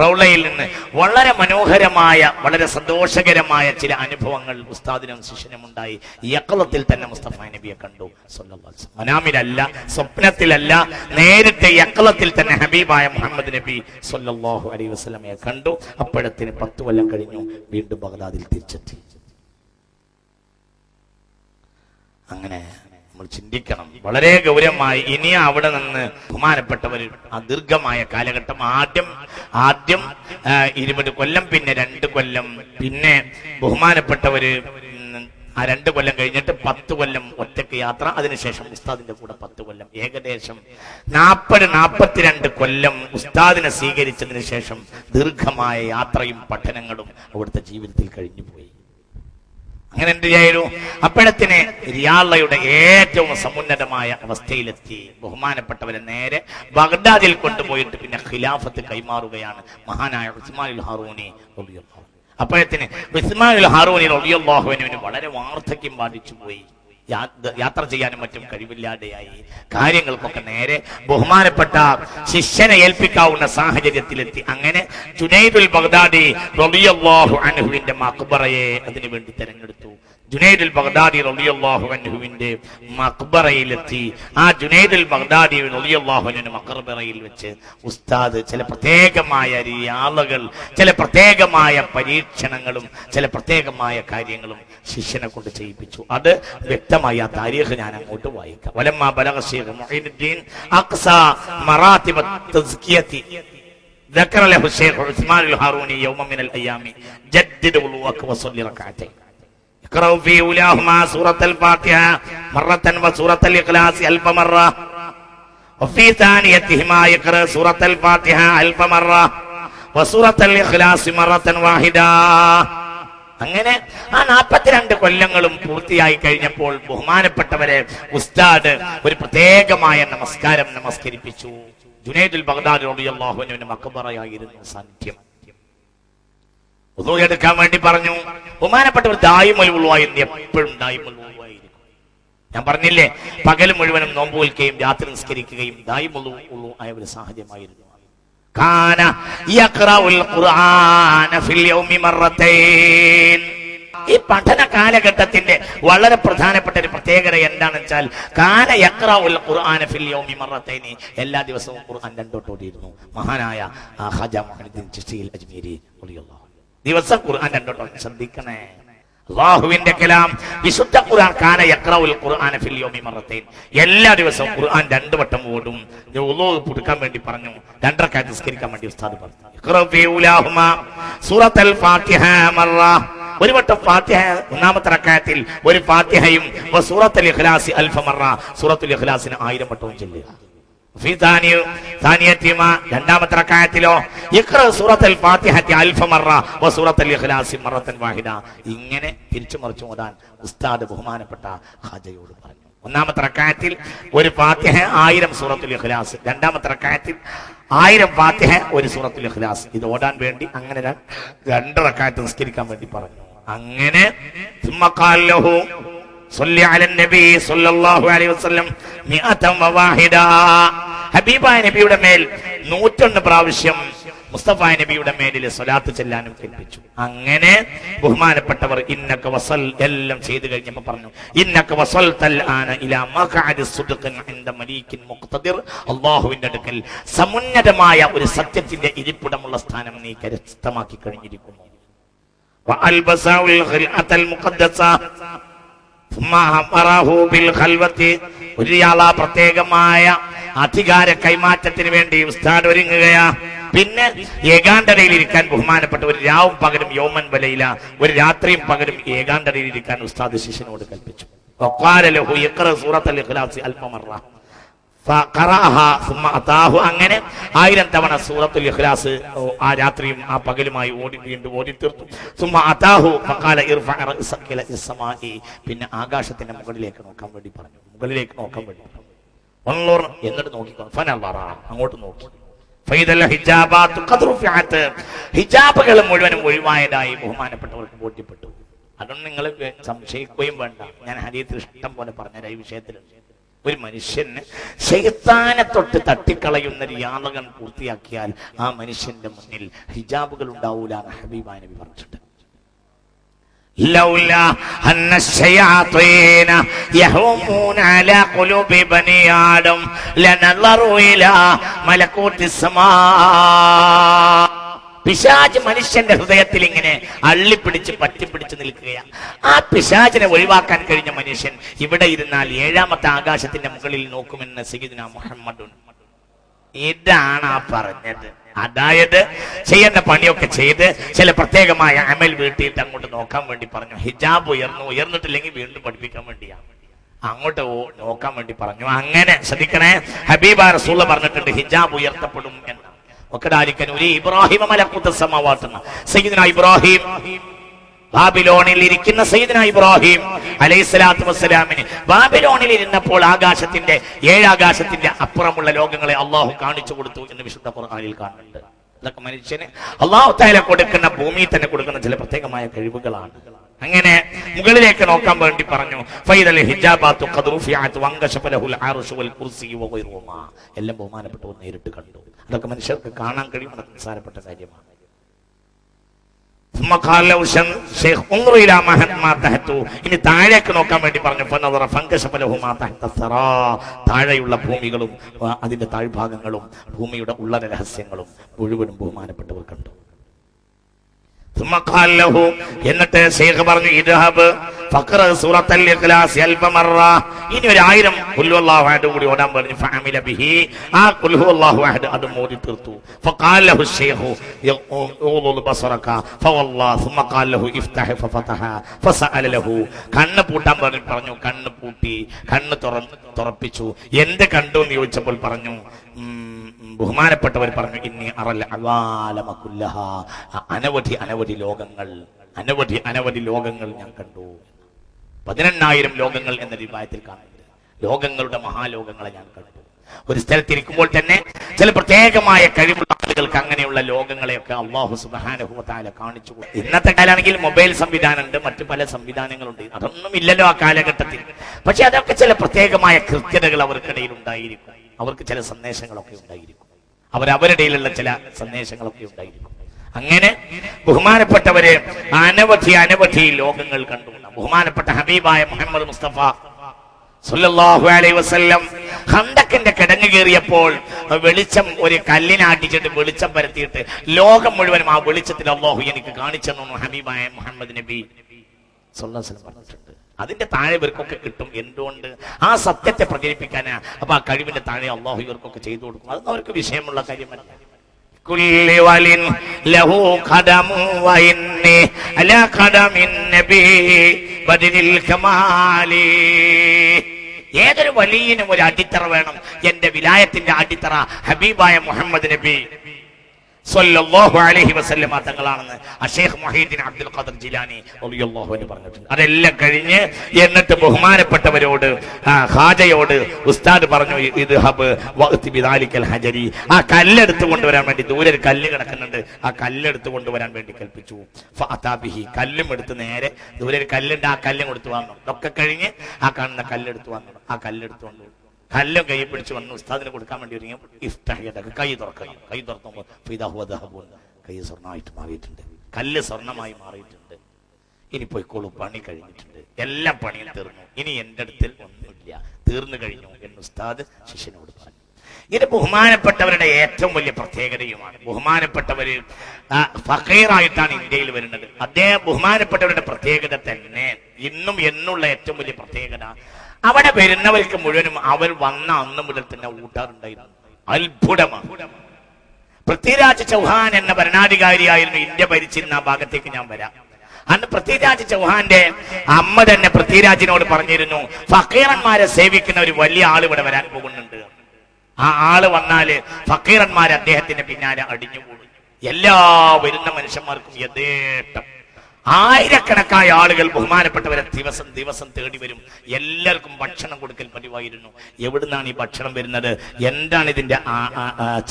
റൗളയിൽ നിന്ന് വളരെ മനോഹരമായ, വളരെ സന്തോഷകരമായ ചില അനുഭവങ്ങൾ ഉസ്താദിനും ശിഷ്യനും ഉണ്ടായി. യഖ്ലത്തിൽ തന്നെ മുസ്തഫ നബിയെ കണ്ടു സല്ലല്ലാഹു അലൈഹി വസല്ലം. മനാമിലല്ല, സ്വപ്നത്തിലല്ല, നേരിട്ട് യഖ്ലത്തിൽ തന്നെ ഹബീബായ മുഹമ്മദ് നബി സല്ലല്ലാഹു അലൈഹി വസല്ലമയെ കണ്ടു. അപ്പോഴത്തിന് 10 കൊല്ലം കഴിഞ്ഞു. വീണ്ടും ബഗ്ദാദിൽ തിരിച്ചെത്തി. അങ്ങനെ നമ്മൾ ചിന്തിക്കണം വളരെ ഗൗരവമായി. ഇനി അവിടെ നിന്ന് ബഹുമാനപ്പെട്ടവർ ആ ദീർഘമായ കാലഘട്ടം, ആദ്യം 20 കൊല്ലം, പിന്നെ 2 കൊല്ലം, പിന്നെ ബഹുമാനപ്പെട്ടവര് ആ 2 കൊല്ലം കഴിഞ്ഞിട്ട് 10 കൊല്ലം ഒറ്റയ്ക്ക് യാത്ര. അതിനുശേഷം ഉസ്താദിന്റെ കൂടെ 10 കൊല്ലം, ഏകദേശം 42 കൊല്ലം ഉസ്താദിനെ സ്വീകരിച്ചതിന് ശേഷം ദീർഘമായ യാത്രയും പഠനങ്ങളും അവിടുത്തെ ജീവിതത്തിൽ കഴിഞ്ഞുപോയി. അങ്ങനെ എന്ത് ചെയ്തു? അപ്പോഴത്തിന് റിയാളയുടെ ഏറ്റവും സമുന്നതമായ അവസ്ഥയിലെത്തി. ബഹുമാനപ്പെട്ടവരെ നേരെ ബഗ്ദാദിൽ കൊണ്ടുപോയിട്ട് പിന്നെ ഖിലാഫത്ത് കൈമാറുകയാണ് മഹാനായ ഉസ്മാനുൽ ഹാറൂനി റളിയല്ലാഹു അൻഹു. അപ്പോഴത്തിന് ഉസ്മാനുൽ ഹാറൂനി റളിയല്ലാഹു അൻഹുവിന് വളരെ വാർദ്ധക്യം ബാധിച്ചു പോയി. യാത്ര ചെയ്യാനും മറ്റും കഴിവില്ലാതെയായി. കാര്യങ്ങൾക്കൊക്കെ നേരെ ബഹുമാനപ്പെട്ട ശിഷ്യനെ ഏൽപ്പിക്കാവുന്ന സാഹചര്യത്തിലെത്തി. അങ്ങനെ ജുനൈദുൽ ബഗ്ദാദി റളിയല്ലാഹു അൻഹുവിന്റെ മഖ്ബറയെ അതിനു വേണ്ടി തെരഞ്ഞെടുത്തു. ജുനൈദുൽ ബഗ്ദാദി റളിയല്ലാഹു അൻഹുവിന്റെ മഖ്ബറയിലെത്തി. ആ ജുനൈദുൽ ബഗ്ദാദി റളിയല്ലാഹു അൻഹുവിന്റെ മഖ്ബറയിൽ വെച്ച് ഉസ്താദ് ചില പ്രത്യേകമായ റിയാളുകൾ, ചില പ്രത്യേകമായ പരീക്ഷണങ്ങളും ചില പ്രത്യേകമായ കാര്യങ്ങളും ശിഷ്യനെ കൊണ്ട് ചെയ്യിപ്പിച്ചു. അത് വ്യക്തമായി ആ താരീഖ് ഞാൻ അങ്ങോട്ട് വായിക്കാം. വലമ്മ ബലഗ ശൈഖ് മുഈനുദ്ദീൻ അഖ്സാ മറാത്തിബ തസ്കിയതി ذكر له الشيخ عثمان الهاروني يوم من الايام جدد وضوءك وصلي ركعتين يقرأ في أولاهما سورة الفاتحة مرة وسورة الإخلاص 1000 مرة وفي ثانيتهما يقرأ سورة الفاتحة 1000 مرة وسورة الإخلاص مرة واحدة. അങ്ങനെ ആ 42 കൊല്ലങ്ങളും പൂർത്തിയായി കഴിഞ്ഞപ്പോൾ ബഹുമാനപ്പെട്ടവരെ ഉസ്താദ് ഒരു പ്രത്യേകമായ നമസ്കാരം നമസ്കരിപ്പിച്ചു. ജുനൈദുൽ ബഗ്ദാദി റളിയല്ലാഹു അൻഹുവിന്റെ മഖ്ബറയായിരുന്നു സാന്നിധ്യം. വുളൂ എടുക്കാൻ വേണ്ടി പറഞ്ഞു. ബഹുമാനപ്പെട്ടവർ ദായിമുൽ വുളൂ ആയിരുന്നു, എപ്പോഴും ദായിമുൽ വുളൂ ആയിരിക്കും. ഞാൻ പറഞ്ഞില്ലേ, പകൽ മുഴുവനും നോമ്പ് നോൽക്കുകയും രാത്രി നിസ്കരിക്കുകയും ദായിമുൽ വുളൂ ആയ ഒരു സാഹചര്യമായിരുന്നു. കാന യഖറഉൽ ഖുർആന ഫിൽ യൗമി മറത്തൈൻ, ഈ പഠന കാലഘട്ടത്തിന്റെ വളരെ പ്രധാനപ്പെട്ട ഒരു പ്രത്യേകത എന്താണെന്ന് വെച്ചാൽ കാന യഖ്റഉൽ ഖുർആന ഫിൽ യൗമി മറത്തൈനി, എല്ലാ ദിവസവും ഖുർആൻ രണ്ടോട്ട് ഓതിയിരുന്നു മഹാനായ ഖാജാ മുഈനുദ്ദീൻ ചിശ്തി അജ്മീരി റളിയല്ലാഹു അൻഹു. ദിവസം ഖുർആൻ രണ്ടോട്ട്. ശ്രദ്ധിക്കണേ, അല്ലാഹുവിന്റെ കലാം വിശുദ്ധ ഖുർആൻ കാന യഖ്റഉൽ ഖുർആന ഫിൽ യൗമി മറത്തൈൻ, എല്ലാ ദിവസവും ഖുർആൻ രണ്ട് വട്ടം ഓടും. വുളൂ പുതുക്കാൻ വേണ്ടി പറഞ്ഞു, 2 റക്അത്ത് നിസ്കരിക്കാൻ വേണ്ടി ഉസ്താദ് പറഞ്ഞു. യഖ്റഉ ഫീ ഉലാഹുമാ സൂറത്തുൽ ഫാത്തിഹ മറ, ഒരു വട്ടം ഫാത്തിഹ ഒന്നാമത്തെ റക്അത്തിൽ ഒരു ഫാത്തിഹയും സൂറത്തുൽ ഇഖ്ലാസ് അൽഫ മറ, സൂറത്തുൽ ഇഖ്ലാസിനെ 1000 വട്ടവും ചൊല്ലുക. ഫീ താനിയതിമ, രണ്ടാമത്തെ റക്അത്തിലോ ഇഖ്റ സൂറത്തുൽ ഫാത്തിഹത്തി അൽഫ മറ വ സൂറത്തുൽ ഇഖ്ലാസ് മറത്തൻ വാഹിദ. ഇങ്ങനെ തിരിച്ചു മറിച്ചു ഓതാൻ ഉസ്താദ് ബഹുമാനപ്പെട്ട ഖാജയോട് പറഞ്ഞു. ഒന്നാമത്തെ റക്അത്തിൽ ഒരു ഫാത്തിഹ 1000 സൂറത്തുൽ ഇഖ്ലാസ്, രണ്ടാമത്തെ റക്അത്തിൽ 1000 ഫാത്തിഹ ഒരു സൂറത്തുൽ ഇഖ്ലാസ്. ഇത് ഓടാൻ വേണ്ടി അങ്ങനെ 2 റക്അത്ത് നിസ്കരിക്കാൻ വേണ്ടി പറഞ്ഞു. അങ്ങനെ ثم قال له صل على النبي صلى الله عليه وسلم 100 ഹബീബായ നബിയുടെ മേൽ 101 പ്രാവശ്യം മുസ്തഫ നബിയുടെ മേലിൽ സ്വലാത്ത് ചെല്ലാനും കൽപ്പിച്ചു. അങ്ങനെ ബഹുമാനപ്പെട്ടവർ ഇന്നക വസൽ എല്ലാം ചെയ്തു കഴിഞ്ഞപ്പോൾ പറഞ്ഞു, ഇന്നക വസൽതൽ ആന ഇലാ മഖഅദി സുദ്ഖിൻ ഇൻദ മലീകിൻ മുഖ്തദിർ, അല്ലാഹുവിന്റെ അടുക്കൽ സമുന്നതമായ ഒരു സത്യത്തിന്റെ ഇരിപ്പിടമുള്ള സ്ഥാനം നീ കരസ്ഥമാക്കി കഴിഞ്ഞിരിക്കുന്നു. വഅൽബസഉൽ ഖിൽഅത്തൽ മുഖദ്ദസ ഒരാളാ പ്രത്യേകമായ അധികാര കൈമാറ്റത്തിന് വേണ്ടി ഉസ്താദ് ഒരുങ്ങുകയാ. പിന്നെ ഏകാന്തതയിൽ ഇരിക്കാൻ ബഹുമാനപ്പെട്ട ഒരു രാവും പകലും യൗമൻ വലയില, ഒരു രാത്രിയും പകലും ഏകാന്തതയിൽ ഇരിക്കാൻ ഉസ്താദ് ശിഷ്യനോട് കൽപ്പിച്ചു. സൂറത്തുൽ ഇഖ്ലാസ് അൽഫ മറ, അങ്ങനെ 1000 തവണ സൂറത്തുൽ ഇഖ്ലാസ് ആ രാത്രിയും ആ പകലുമായി വീണ്ടും ഓടി തീർത്തു. പിന്നെ ആകാശത്തിന്റെ മുകളിലേക്ക് നോക്കാൻ വേണ്ടി പറഞ്ഞു, മുകളിലേക്ക് നോക്കാൻ വേണ്ടി പറഞ്ഞു. എന്നിട്ട് നോക്കിക്കോ, അങ്ങോട്ട് നോക്കി. ഹിജാബുകൾ മുഴുവനും ഒഴിവായതായി ബഹുമാനപ്പെട്ടവർക്ക് ബോധ്യപ്പെട്ടു. അതൊന്നും നിങ്ങൾ സംശയിക്കുകയും വേണ്ട. ഞാൻ ഹദീസിൽ ഇഷ്ടം പോലെ പറഞ്ഞുതരാം ഈ വിഷയത്തിൽ. ഒരു മനുഷ്യന് ശൈത്താനെ തൊട്ട് തട്ടിക്കളയുന്ന യാതകൻ പൂർത്തിയാക്കിയാൽ ആ മനുഷ്യന്റെ മുന്നിൽ ഹിജാബുകൾ ഉണ്ടാവൂല എന്ന് ഹബീബായ നബി പറഞ്ഞിട്ടുണ്ട്. ലൗലാ അന്ന ശയാതീന യഹൂമൂന അലാ ഖുലൂബി ബനി ആദം ലനളറു ഇലാ മലകൂതിസ് സമാ. പിശാച് മനുഷ്യന്റെ ഹൃദയത്തിൽ ഇങ്ങനെ അള്ളിപ്പിടിച്ച് പറ്റിപ്പിടിച്ച് നിൽക്കുകയാണ്. ആ പിശാചിനെ ഒഴിവാക്കാൻ കഴിഞ്ഞ മനുഷ്യൻ ഇവിടെ ഇരുന്നാൽ 7ാമത്തെ ആകാശത്തിന്റെ മുകളിൽ നോക്കുമെന്ന് സയ്യിദുനാ മുഹമ്മദുൻ. ഇതാണ് ആ പറഞ്ഞത്. അതായത് ചെയ്യുന്ന പണിയൊക്കെ ചെയ്ത് ചില പ്രത്യേകമായ അമൽ വീട്ടിയിട്ട് അങ്ങോട്ട് നോക്കാൻ വേണ്ടി പറഞ്ഞു. ഹിജാബ് ഉയർന്നിട്ടില്ലെങ്കിൽ വീണ്ടും പഠിപ്പിക്കാൻ വേണ്ടിയാണ് അങ്ങോട്ട് നോക്കാൻ വേണ്ടി പറഞ്ഞു. അങ്ങനെ ശ്രദ്ധിക്കണേ, ഹബീബ റസൂൽ പറഞ്ഞിട്ടുണ്ട് ഹിജാബ് ഉയർത്തപ്പെടും എന്ന്. ഇബ്രാഹിം സയ്യിദുനാ ഇബ്രാഹിം, ബാബിലോണിൽ ഇരിക്കുന്ന സയ്യിദുനാ ഇബ്രാഹിം അലൈഹിസ്സലാത്തു വസ്സലാമിന് ബാബിലോണിൽ ഇരുന്നപ്പോൾ ആകാശത്തിന്റെ 7 ആകാശത്തിന്റെ അപ്പുറമുള്ള ലോകങ്ങളെ അള്ളാഹു കാണിച്ചു കൊടുത്തു എന്ന് വിശുദ്ധ ഖുർആനിൽ കാണുന്നുണ്ട്. അതൊക്കെ മനുഷ്യന് അള്ളാഹു തആല കൊടുക്കുന്ന ഭൂമിയിൽ തന്നെ കൊടുക്കുന്ന ചില പ്രത്യേകമായ കഴിവുകളാണ്. അങ്ങനെ മുകളിലേക്ക് നോക്കാൻ വേണ്ടി പറഞ്ഞു. എല്ലാം ബഹുമാനപ്പെട്ടവർ നേരിട്ട് കണ്ടു. അതൊക്കെ മനുഷ്യർക്ക് കാണാൻ കഴിയും. അതൊക്കെ നിസ്സാരപ്പെട്ട കാര്യമാണ്. ഇനി താഴേക്ക് നോക്കാൻ വേണ്ടി പറഞ്ഞു. താഴെയുള്ള ഭൂമികളും അതിന്റെ താഴ്ഭാഗങ്ങളും ഭൂമിയുടെ ഉള്ള രഹസ്യങ്ങളും മുഴുവനും ബഹുമാനപ്പെട്ടവർ കണ്ടു. എന്നിട്ട് ശൈഖ് പറഞ്ഞു, ഇദ്ഹബ് ഫഖറ സൂറത്തുൽ ഇഖ്ലാസ് അൽഫ മറ. ഇനി ഒരു 1000 ഖുൽ ഹുവല്ലാഹു അഹദ് കൂടി ഓടാൻ പറഞ്ഞു. ഫഅമില ബിഹി, ആ ഖുൽ ഹുവല്ലാഹു അഹദ് അത് മോദി തീർത്തു. ഫഖാല ലഹു ശൈഖു യഖൂലു ബസറക ഫവല്ലാഹ് ثم قال له افتح ففتح فسأل له. കണ്ണ് പൂട്ടാൻ പറഞ്ഞു. കണ്ണ് പൂട്ടി, കണ്ണ് തുറപ്പിച്ചു. എന്ത് കണ്ടു എന്ന് ചോദിച്ചപ്പോൾ പറഞ്ഞു, ബഹുമാനപ്പെട്ടവർ പറഞ്ഞു, ഇന്നി അറൽ അവാലമ കുല്ലഹ, അനവധി ലോകങ്ങൾ ഞാൻ കണ്ടു. 18000 ലോകങ്ങൾ എന്ന റിവായത്തിൽ കാണുന്നുണ്ട്. ലോകങ്ങളുടെ മഹാലോകങ്ങളെ ഞാൻ കണ്ടു. ഒരു സ്ഥലത്തിരിക്കുമ്പോൾ തന്നെ ചില പ്രത്യേകമായ കഴിവുള്ള ആളുകൾക്ക് അങ്ങനെയുള്ള ലോകങ്ങളെയൊക്കെ അല്ലാഹു സുബ്ഹാനഹു വ തആല കാണിച്ചു കൊടുത്തു. ഇന്നത്തെ കാലമാണെങ്കിൽ മൊബൈൽ സംവിധാനമുണ്ട്, മറ്റു പല സംവിധാനങ്ങളുണ്ട്. അതൊന്നും ഇല്ലല്ലോ ആ കാലഘട്ടത്തിൽ. പക്ഷെ അതൊക്കെ ചില പ്രത്യേകമായ കൃത്യതകൾ അവർക്കിടയിൽ ഉണ്ടായിരിക്കും. അവർക്ക് ചില സന്ദേശങ്ങളൊക്കെ ഉണ്ടായിരിക്കും. അവരുടെയിലുള്ള ചില സന്ദേശങ്ങളൊക്കെ ഉണ്ടായിരിക്കും. അങ്ങനെ ബഹുമാനപ്പെട്ടവര് അനവധി ലോകങ്ങൾ കണ്ടു. ബഹുമാനപ്പെട്ട ഹബീബായ മുഹമ്മദ് മുസ്തഫ സല്ലല്ലാഹു അലൈഹി വസല്ലം ഖന്തക്കിന്റെ കിടങ്ങ് കയറിയപ്പോൾ വെളിച്ചം ഒരു കല്ലിനാട്ടിച്ചിട്ട് വെളിച്ചം പരത്തിയിട്ട് ലോകം മുഴുവനും ആ വെളിച്ചത്തിൽ അല്ലാഹു എനിക്ക് കാണിച്ചെന്നു ഹബീബായ മുഹമ്മദ് നബി സല്ലല്ലാഹു അലൈഹി വസല്ലം പറഞ്ഞിട്ടുണ്ട്. അതിന്റെ താഴെ ഇവർക്കൊക്കെ കിട്ടും. എന്തുകൊണ്ട്? ആ സത്യത്തെ പ്രചരിപ്പിക്കാനാ. അപ്പൊ ആ കഴിവിന്റെ താഴെ അല്ലാഹു ഇവർക്കൊക്കെ ചെയ്തു കൊടുക്കും. അതൊന്നും അവർക്ക് വിഷയമുള്ള കാര്യമല്ല. കുല്ലി വലിൻ ലഹു ഖദമു വഇന്നി അലാ ഖദമിൻ നബി ബദിൽ കമാലി. ഏതൊരു വലിയനും ഒരു അടിത്തറ വേണം. എന്റെ വിലായത്തിന്റെ അടിത്തറ ഹബീബായ മുഹമ്മദ് നബി സല്ലല്ലാഹു അലൈഹി വസല്ലമ തങ്ങളാണെന്ന് അഷേഖ് മുഹീദ്ദീൻ അബ്ദുൽ ഖാദിർ ജിലാനി റളിയല്ലാഹു അൻഹു പറഞ്ഞിട്ടുണ്ട്. അതെല്ലാം കഴിഞ്ഞ് എന്നിട്ട് ബഹുമാനപ്പെട്ടവരോട് ഖാജയോട് ഉസ്താദ് പറഞ്ഞു, ഇത് ഹബ് വഅതി ബിദാലിക്കൽ ഹജരി, ആ കല്ലെടുത്ത് കൊണ്ടുവരാൻ വേണ്ടി ദൂരെ ഒരു കല്ല് കിടക്കുന്നുണ്ട്, ആ കല്ലെടുത്ത് കൊണ്ടുവരാൻ വേണ്ടി കൽപ്പിച്ചു. ഫഅതാ ബിഹി, കല്ലും എടുത്ത് നേരെ ദൂരെ ഒരു കല്ലുണ്ട്, ആ കല്ലും കൊടുത്തു വന്നു. ഇതൊക്കെ കഴിഞ്ഞ് ആ കാണുന്ന കല്ലെടുത്ത് വന്നു. ആ കല്ലെടുത്ത് വന്നു, കല്ലും കൈ പിടിച്ച് വന്നു. ഉസ്താദിന് കൊടുക്കാൻ വേണ്ടി ഒരുങ്ങി ഇഫ്തഹ് കൈ തുറക്കുന്നു. കൈ തുറക്കുമ്പോൾ കൈ സ്വർണ്ണമായിട്ട് മാറിയിട്ടുണ്ട്, കല്ല് സ്വർണ്ണമായി മാറിയിട്ടുണ്ട്. ഇനി പോയിക്കോളൂ, പണി കഴിഞ്ഞിട്ടുണ്ട്, എല്ലാ പണിയും തീർന്നു, ഇനി എന്റെ അടുത്തിൽ ഒന്നുമില്ല, തീർന്നു കഴിഞ്ഞു എന്ന് ഉസ്താദ് ശിഷ്യനോട് പറഞ്ഞു. ഇത് ബഹുമാനപ്പെട്ടവരുടെ ഏറ്റവും വലിയ പ്രത്യേകതയുമാണ്. ബഹുമാനപ്പെട്ടവര് ഫഖീറായിട്ടാണ് ഇന്ത്യയിൽ വരുന്നത്. അദ്ദേഹം ബഹുമാനപ്പെട്ടവരുടെ പ്രത്യേകത തന്നെ ഇന്നും എന്നുള്ള ഏറ്റവും വലിയ പ്രത്യേകത, അവിടെ വരുന്നവർക്ക് മുഴുവനും അവർ വന്ന അന്ന് മുതൽ തന്നെ ഊട്ടാറുണ്ടായിരുന്നു. അത്ഭുതമാണ്. പൃഥ്വിരാജ് ചൗഹാൻ എന്ന ഭരണാധികാരിയായിരുന്നു ഇന്ത്യ ഭരിച്ചിരുന്ന ആ ഭാഗത്തേക്ക് ഞാൻ വരാം. അന്ന് പൃഥ്വിരാജ് ചൗഹാന്റെ അമ്മ തന്നെ പൃഥ്വിരാജിനോട് പറഞ്ഞിരുന്നു, ഫക്കീറന്മാരെ സേവിക്കുന്ന ഒരു വലിയ ആള് ഇവിടെ വരാൻ പോകുന്നുണ്ട്. ആ ആള് വന്നാല് ഫക്കീറന്മാരെ അദ്ദേഹത്തിന്റെ പിന്നാലെ അടിഞ്ഞുകൂടും. എല്ലാ വരുന്ന മനുഷ്യന്മാർക്കും യഥേഷ്ടം ആയിരക്കണക്കായ ആളുകൾ ബഹുമാനപ്പെട്ടവരെ ദിവസം ദിവസം തേടി വരും. എല്ലാവർക്കും ഭക്ഷണം കൊടുക്കൽ പതിവായിരുന്നു. എവിടുന്നാണ് ഈ ഭക്ഷണം വരുന്നത്, എന്താണ് ഇതിന്റെ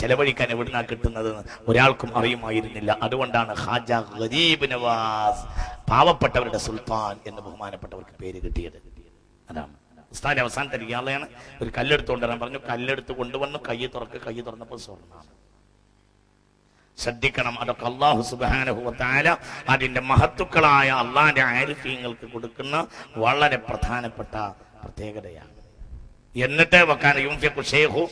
ചെലവഴിക്കാൻ എവിടുന്നാ കിട്ടുന്നത് ഒരാൾക്കും അറിയുമായിരുന്നില്ല. അതുകൊണ്ടാണ് ഖാജ ഗരീബ് നവാസ്, പാവപ്പെട്ടവരുടെ സുൽത്താൻ എന്ന് ബഹുമാനപ്പെട്ടവർക്ക് പേര് കിട്ടിയത്. അതാണ് ഉസ്താദ് അവസാനത്തെ ഇയാളെയാണ് ഒരു കല്ലെടുത്ത് കൊണ്ടുവരാൻ പറഞ്ഞു. കല്ലെടുത്ത് കൊണ്ടുവന്നു, കൈ തുറന്നപ്പോൾ സ്വർണ്ണമാണ്. ശ്രദ്ധിക്കണം, അതൊക്കെ അല്ലാഹു സുബ്ഹാനഹു വ തആല അതിന്റെ മഹത്തുക്കളായ അള്ളാന്റെ ആരിഫീങ്ങൾക്ക് കൊടുക്കുന്ന വളരെ പ്രധാനപ്പെട്ട പ്രത്യേകതയാണ്. എന്നിട്ട് വകാന യുൻഫിഖു ശൈഖു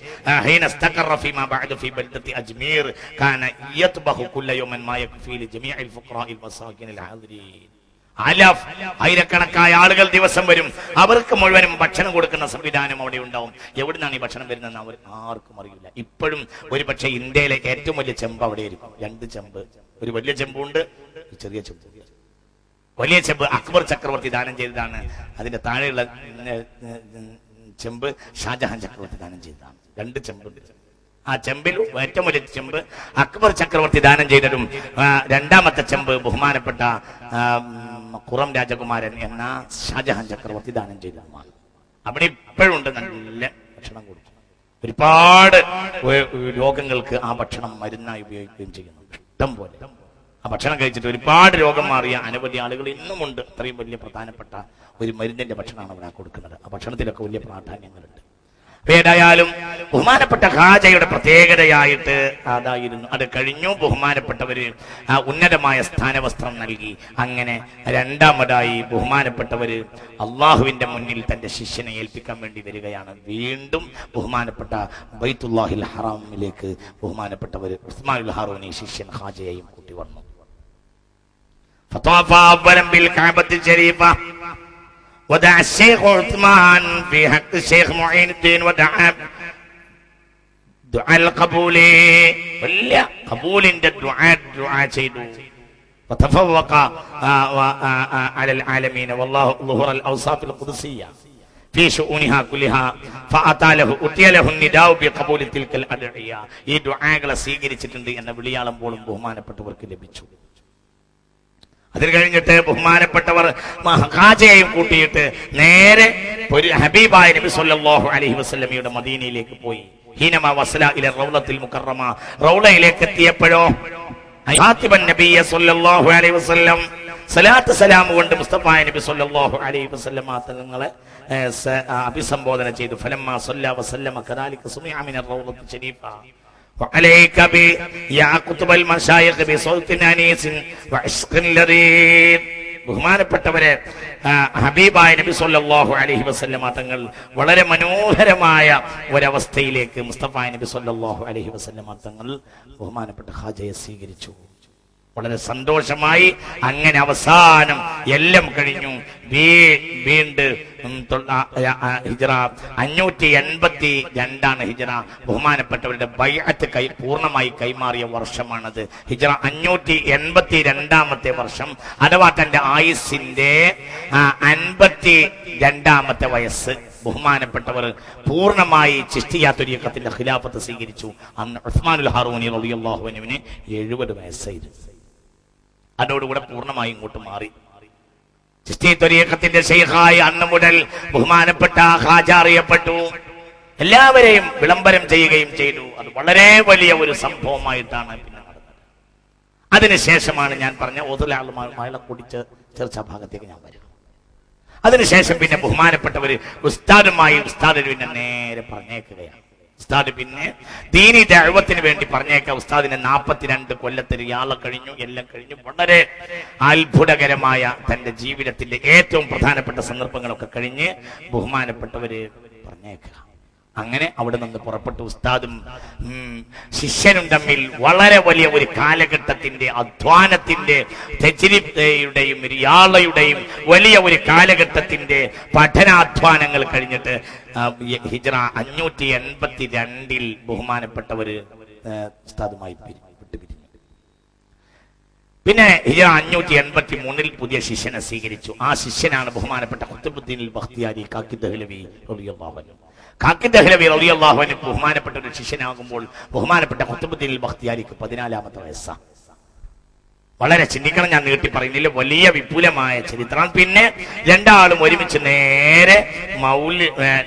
ഹീന ഇസ്തഖറ ഫീമാ ബഅദ ഫീ ബൽദത്തി അജ്മീർ കാന യത്ബഹു കുല്ല യൗമൻ മാ യക്ഫീ ലി ജമീഇൽ ഫുഖറാഇൽ മസാകിനിൽ ഹാദിരീൻ. ആയിരക്കണക്കായ ആളുകൾ ദിവസം വരും, അവർക്ക് മുഴുവനും ഭക്ഷണം കൊടുക്കുന്ന സംവിധാനം അവിടെ ഉണ്ടാവും. എവിടുന്നാണ് ഈ ഭക്ഷണം വരുന്നതെന്ന് അവർ ആർക്കും അറിയില്ല. ഇപ്പോഴും ഒരു പക്ഷേ ഇന്ത്യയിലെ ഏറ്റവും വലിയ ചെമ്പ് അവിടെ ആയിരിക്കും. 2 ചെമ്പ്, ഒരു വലിയ ചെമ്പുണ്ട്, ഒരു ചെറിയ ചെമ്പ്. വലിയ ചെമ്പ് അക്ബർ ചക്രവർത്തി ദാനം ചെയ്തതാണ്. അതിന്റെ താഴെയുള്ള ചെമ്പ് ഷാജഹാൻ ചക്രവർത്തി ദാനം ചെയ്തതാണ്. 2 ചെമ്പുണ്ട്. ആ ചെമ്പിൽ ഏറ്റവും വലിയ ചെമ്പ് അക്ബർ ചക്രവർത്തി ദാനം ചെയ്തതും, രണ്ടാമത്തെ ചെമ്പ് ബഹുമാനപ്പെട്ട ഖുറം രാജകുമാരൻ എന്ന ഷാജഹാൻ ചക്രവർത്തി ദാനം ചെയ്തതുമാണ്. അവിടെ ഇപ്പോഴും ഉണ്ട്, നല്ല ഭക്ഷണം കൊടുക്കും. ഒരുപാട് രോഗങ്ങൾക്ക് ആ ഭക്ഷണം മരുന്നായി ഉപയോഗിക്കുകയും ചെയ്യുന്നു. ഇഷ്ടം പോലെ ആ ഭക്ഷണം കഴിച്ചിട്ട് ഒരുപാട് രോഗം മാറിയ അനവധി ആളുകൾ ഇന്നുമുണ്ട്. അത്രയും വലിയ പ്രധാനപ്പെട്ട ഒരു മരുന്നിന്റെ ഭക്ഷണമാണ് അവിടെ കൊടുക്കുന്നത്. ആ ഭക്ഷണത്തിലൊക്കെ വലിയ പ്രാധാന്യങ്ങളുണ്ട്. ഏതായാലും ബഹുമാനപ്പെട്ട ഖാജയുടെ പ്രത്യേകതയായിട്ട് അതായിരുന്നു. അത് കഴിഞ്ഞു. ബഹുമാനപ്പെട്ടവര് ഉന്നതമായ സ്ഥാനവസ്ത്രം നൽകി. അങ്ങനെ രണ്ടാമതായി ബഹുമാനപ്പെട്ടവര് അള്ളാഹുവിന്റെ മുന്നിൽ തന്റെ ശിഷ്യനെ ഏൽപ്പിക്കാൻ വേണ്ടി വരികയാണ്. വീണ്ടും ബഹുമാനപ്പെട്ട ബൈത്തുല്ലാഹിൽ ഹറാമിലേക്ക് ബഹുമാനപ്പെട്ടവര് ഉസ്മാനുൽ ഹാറൂനി ശിഷ്യൻ ഖാജയെയും കൂട്ടി വന്നു. ഫതാഫ അവ്വലൻ ബിൽ കഅബത്തിൽ ശരീഫ ودع الشيخ عثمان في حق الشيخ معين الدين ودعا دعاء القبول ولا قبول الدعاء ചെയ്തു. وتفوق على العالمين والله ظهور الاوصاف القدسيه في شؤونها كلها فاتى له النداء بقبول تلك الادعيه. ഈ ദുആകളെ സ്വീകരിച്ചിട്ടുണ്ട് എന്ന വിളിയാളം പോലും ബഹുമാനപ്പെട്ടവർക്ക് ലഭിച്ചു. അതിൽ കഴിഞ്ഞിട്ട് ബഹുമാനപ്പെട്ടവർ ഖാജയെയും കൂട്ടിയിട്ട് നേരെ ഒരു ഹബീബായ നബി സല്ലല്ലാഹു അലൈഹി വസല്ലമയുടെ മദീനയിലേക്ക് പോയി. ഹീനമാ വസല ഇല റൗളത്തിൽ മുകറമ, റൗളയിലേക്ക് എത്തിയപ്പോഴോ ഖാതിബൻ നബിയ സല്ലല്ലാഹു അലൈഹി വസല്ലം സലാത്ത് സലാം കൊണ്ട് മുസ്തഫ നബി സല്ലല്ലാഹു അലൈഹി വസല്ലമ തങ്ങളെ അഭിസംബോധന ചെയ്തു. ഫലമ്മ സല്ല വസല്ലമ കദാലിക സുമിഅ മിന റൗളത്തി ശരീഫ, وعليك يا كتب المشايخ بصوت أنيس وعشق لذيذ. ബഹുമാനപ്പെട്ടവരെ, ഹബീബായ നബി സല്ലല്ലാഹു അലൈഹി വസല്ലമ തങ്ങൾ വളരെ മനോഹരമായ ഒരവസ്ഥയിലേക്ക് മുസ്തഫ നബി സല്ലല്ലാഹു അലൈഹി വസല്ലമ തങ്ങൾ ബഹുമാനപ്പെട്ട ഖാജയെ സ്വീകരിച്ചു. വളരെ സന്തോഷമായി. അങ്ങനെ അവസാനം എല്ലാം കഴിഞ്ഞു. വീണ്ടും ഹിജ്റ 582 ഹിജ്റ. ബഹുമാനപ്പെട്ടവരുടെ ബൈഅത്ത് പൂർണ്ണമായി കൈമാറിയ വർഷമാണത്. ഹിജ്റ 582 വർഷം, അഥവാ തന്റെ ആയുസ്സിന്റെ 52 വയസ്സ് ബഹുമാനപ്പെട്ടവർ പൂർണ്ണമായി ചിശ്തിയ്യ ത്വരീഖത്തിന്റെ ഖിലാഫത്ത് സ്വീകരിച്ചു. അന്ന് ഉസ്മാനുൽ ഹാറൂനി റളിയല്ലാഹു അൻഹുവിന് 70 വയസ്സായിരുന്നു. അതോടുകൂടെ പൂർണ്ണമായി ഇങ്ങോട്ട് മാറി. ചിശ്തി ത്വരീഖത്തിന്റെ ശൈഖായി അന്ന് മുതൽ ബഹുമാനപ്പെട്ട ഖാജ അറിയപ്പെട്ടു. എല്ലാവരെയും വിളംബരം ചെയ്യുകയും ചെയ്തു. അത് വളരെ വലിയ ഒരു സംഭവമായിട്ടാണ് പിന്നെ നടന്നത്. അതിനുശേഷമാണ് ഞാൻ പറഞ്ഞ ഓതുലാളുമായുള്ള കൂടിച്ച് ചർച്ചാ ഭാഗത്തേക്ക് ഞാൻ വരും. അതിനുശേഷം പിന്നെ ബഹുമാനപ്പെട്ടവര് ഉസ്താദ് പിന്നെ നേരെ പറഞ്ഞേക്കുകയാണ്. ഉസ്താദ് പിന്നെ ദീനി ദഅവത്തിന് വേണ്ടി പറഞ്ഞേക്ക. ഉസ്താദിന് 42 കൊല്ലത്തെ റിയാള കഴിഞ്ഞു, എല്ലാം കഴിഞ്ഞു. വളരെ അത്ഭുതകരമായ തന്റെ ജീവിതത്തിന്റെ ഏറ്റവും പ്രധാനപ്പെട്ട സന്ദർഭങ്ങളൊക്കെ കഴിഞ്ഞ് ബഹുമാനപ്പെട്ടവര് പറഞ്ഞേക്കുക. അങ്ങനെ അവിടെ നിന്ന് പുറപ്പെട്ടു. ഉസ്താദും ശിഷ്യനും തമ്മിൽ വളരെ വലിയ ഒരു കാലഘട്ടത്തിന്റെ അധ്വാനത്തിന്റെ തജ്രിബയുടെയും റിയാളയുടെയും വലിയ ഒരു കാലഘട്ടത്തിന്റെ പഠനാധ്വാനങ്ങൾ കഴിഞ്ഞിട്ട് ഹിജ്റ 582 ബഹുമാനപ്പെട്ടവര് ഉസ്താദുമായി വിട്ടുപിരിഞ്ഞു. പിന്നെ ഹിജ്റ 583 പുതിയ ശിഷ്യനെ സ്വീകരിച്ചു. ആ ശിഷ്യനാണ് ബഹുമാനപ്പെട്ട ഖുത്ബുദ്ദീൻ അൽ ബഖ്തിയാരി കാക്കി ദഹ്ലവി റളിയല്ലാഹു അൻഹു. കാക്കി ദഹ്ലവി റളിയല്ലാഹു അൻഹു ബഹുമാനപ്പെട്ട ഒരു ശിഷ്യനാകുമ്പോൾ ബഹുമാനപ്പെട്ട ഖുത്ബുദ്ദീൻ അൽ ബഖ്തിയാരിക്ക് 14 വയസ്സാണ്. വളരെ ചിന്തിക്കണം, ഞാൻ നീട്ടി പറയുന്നില്ല, വലിയ വിപുലമായ ചരിത്രം. പിന്നെ രണ്ടാളും ഒരുമിച്ച് നേരെ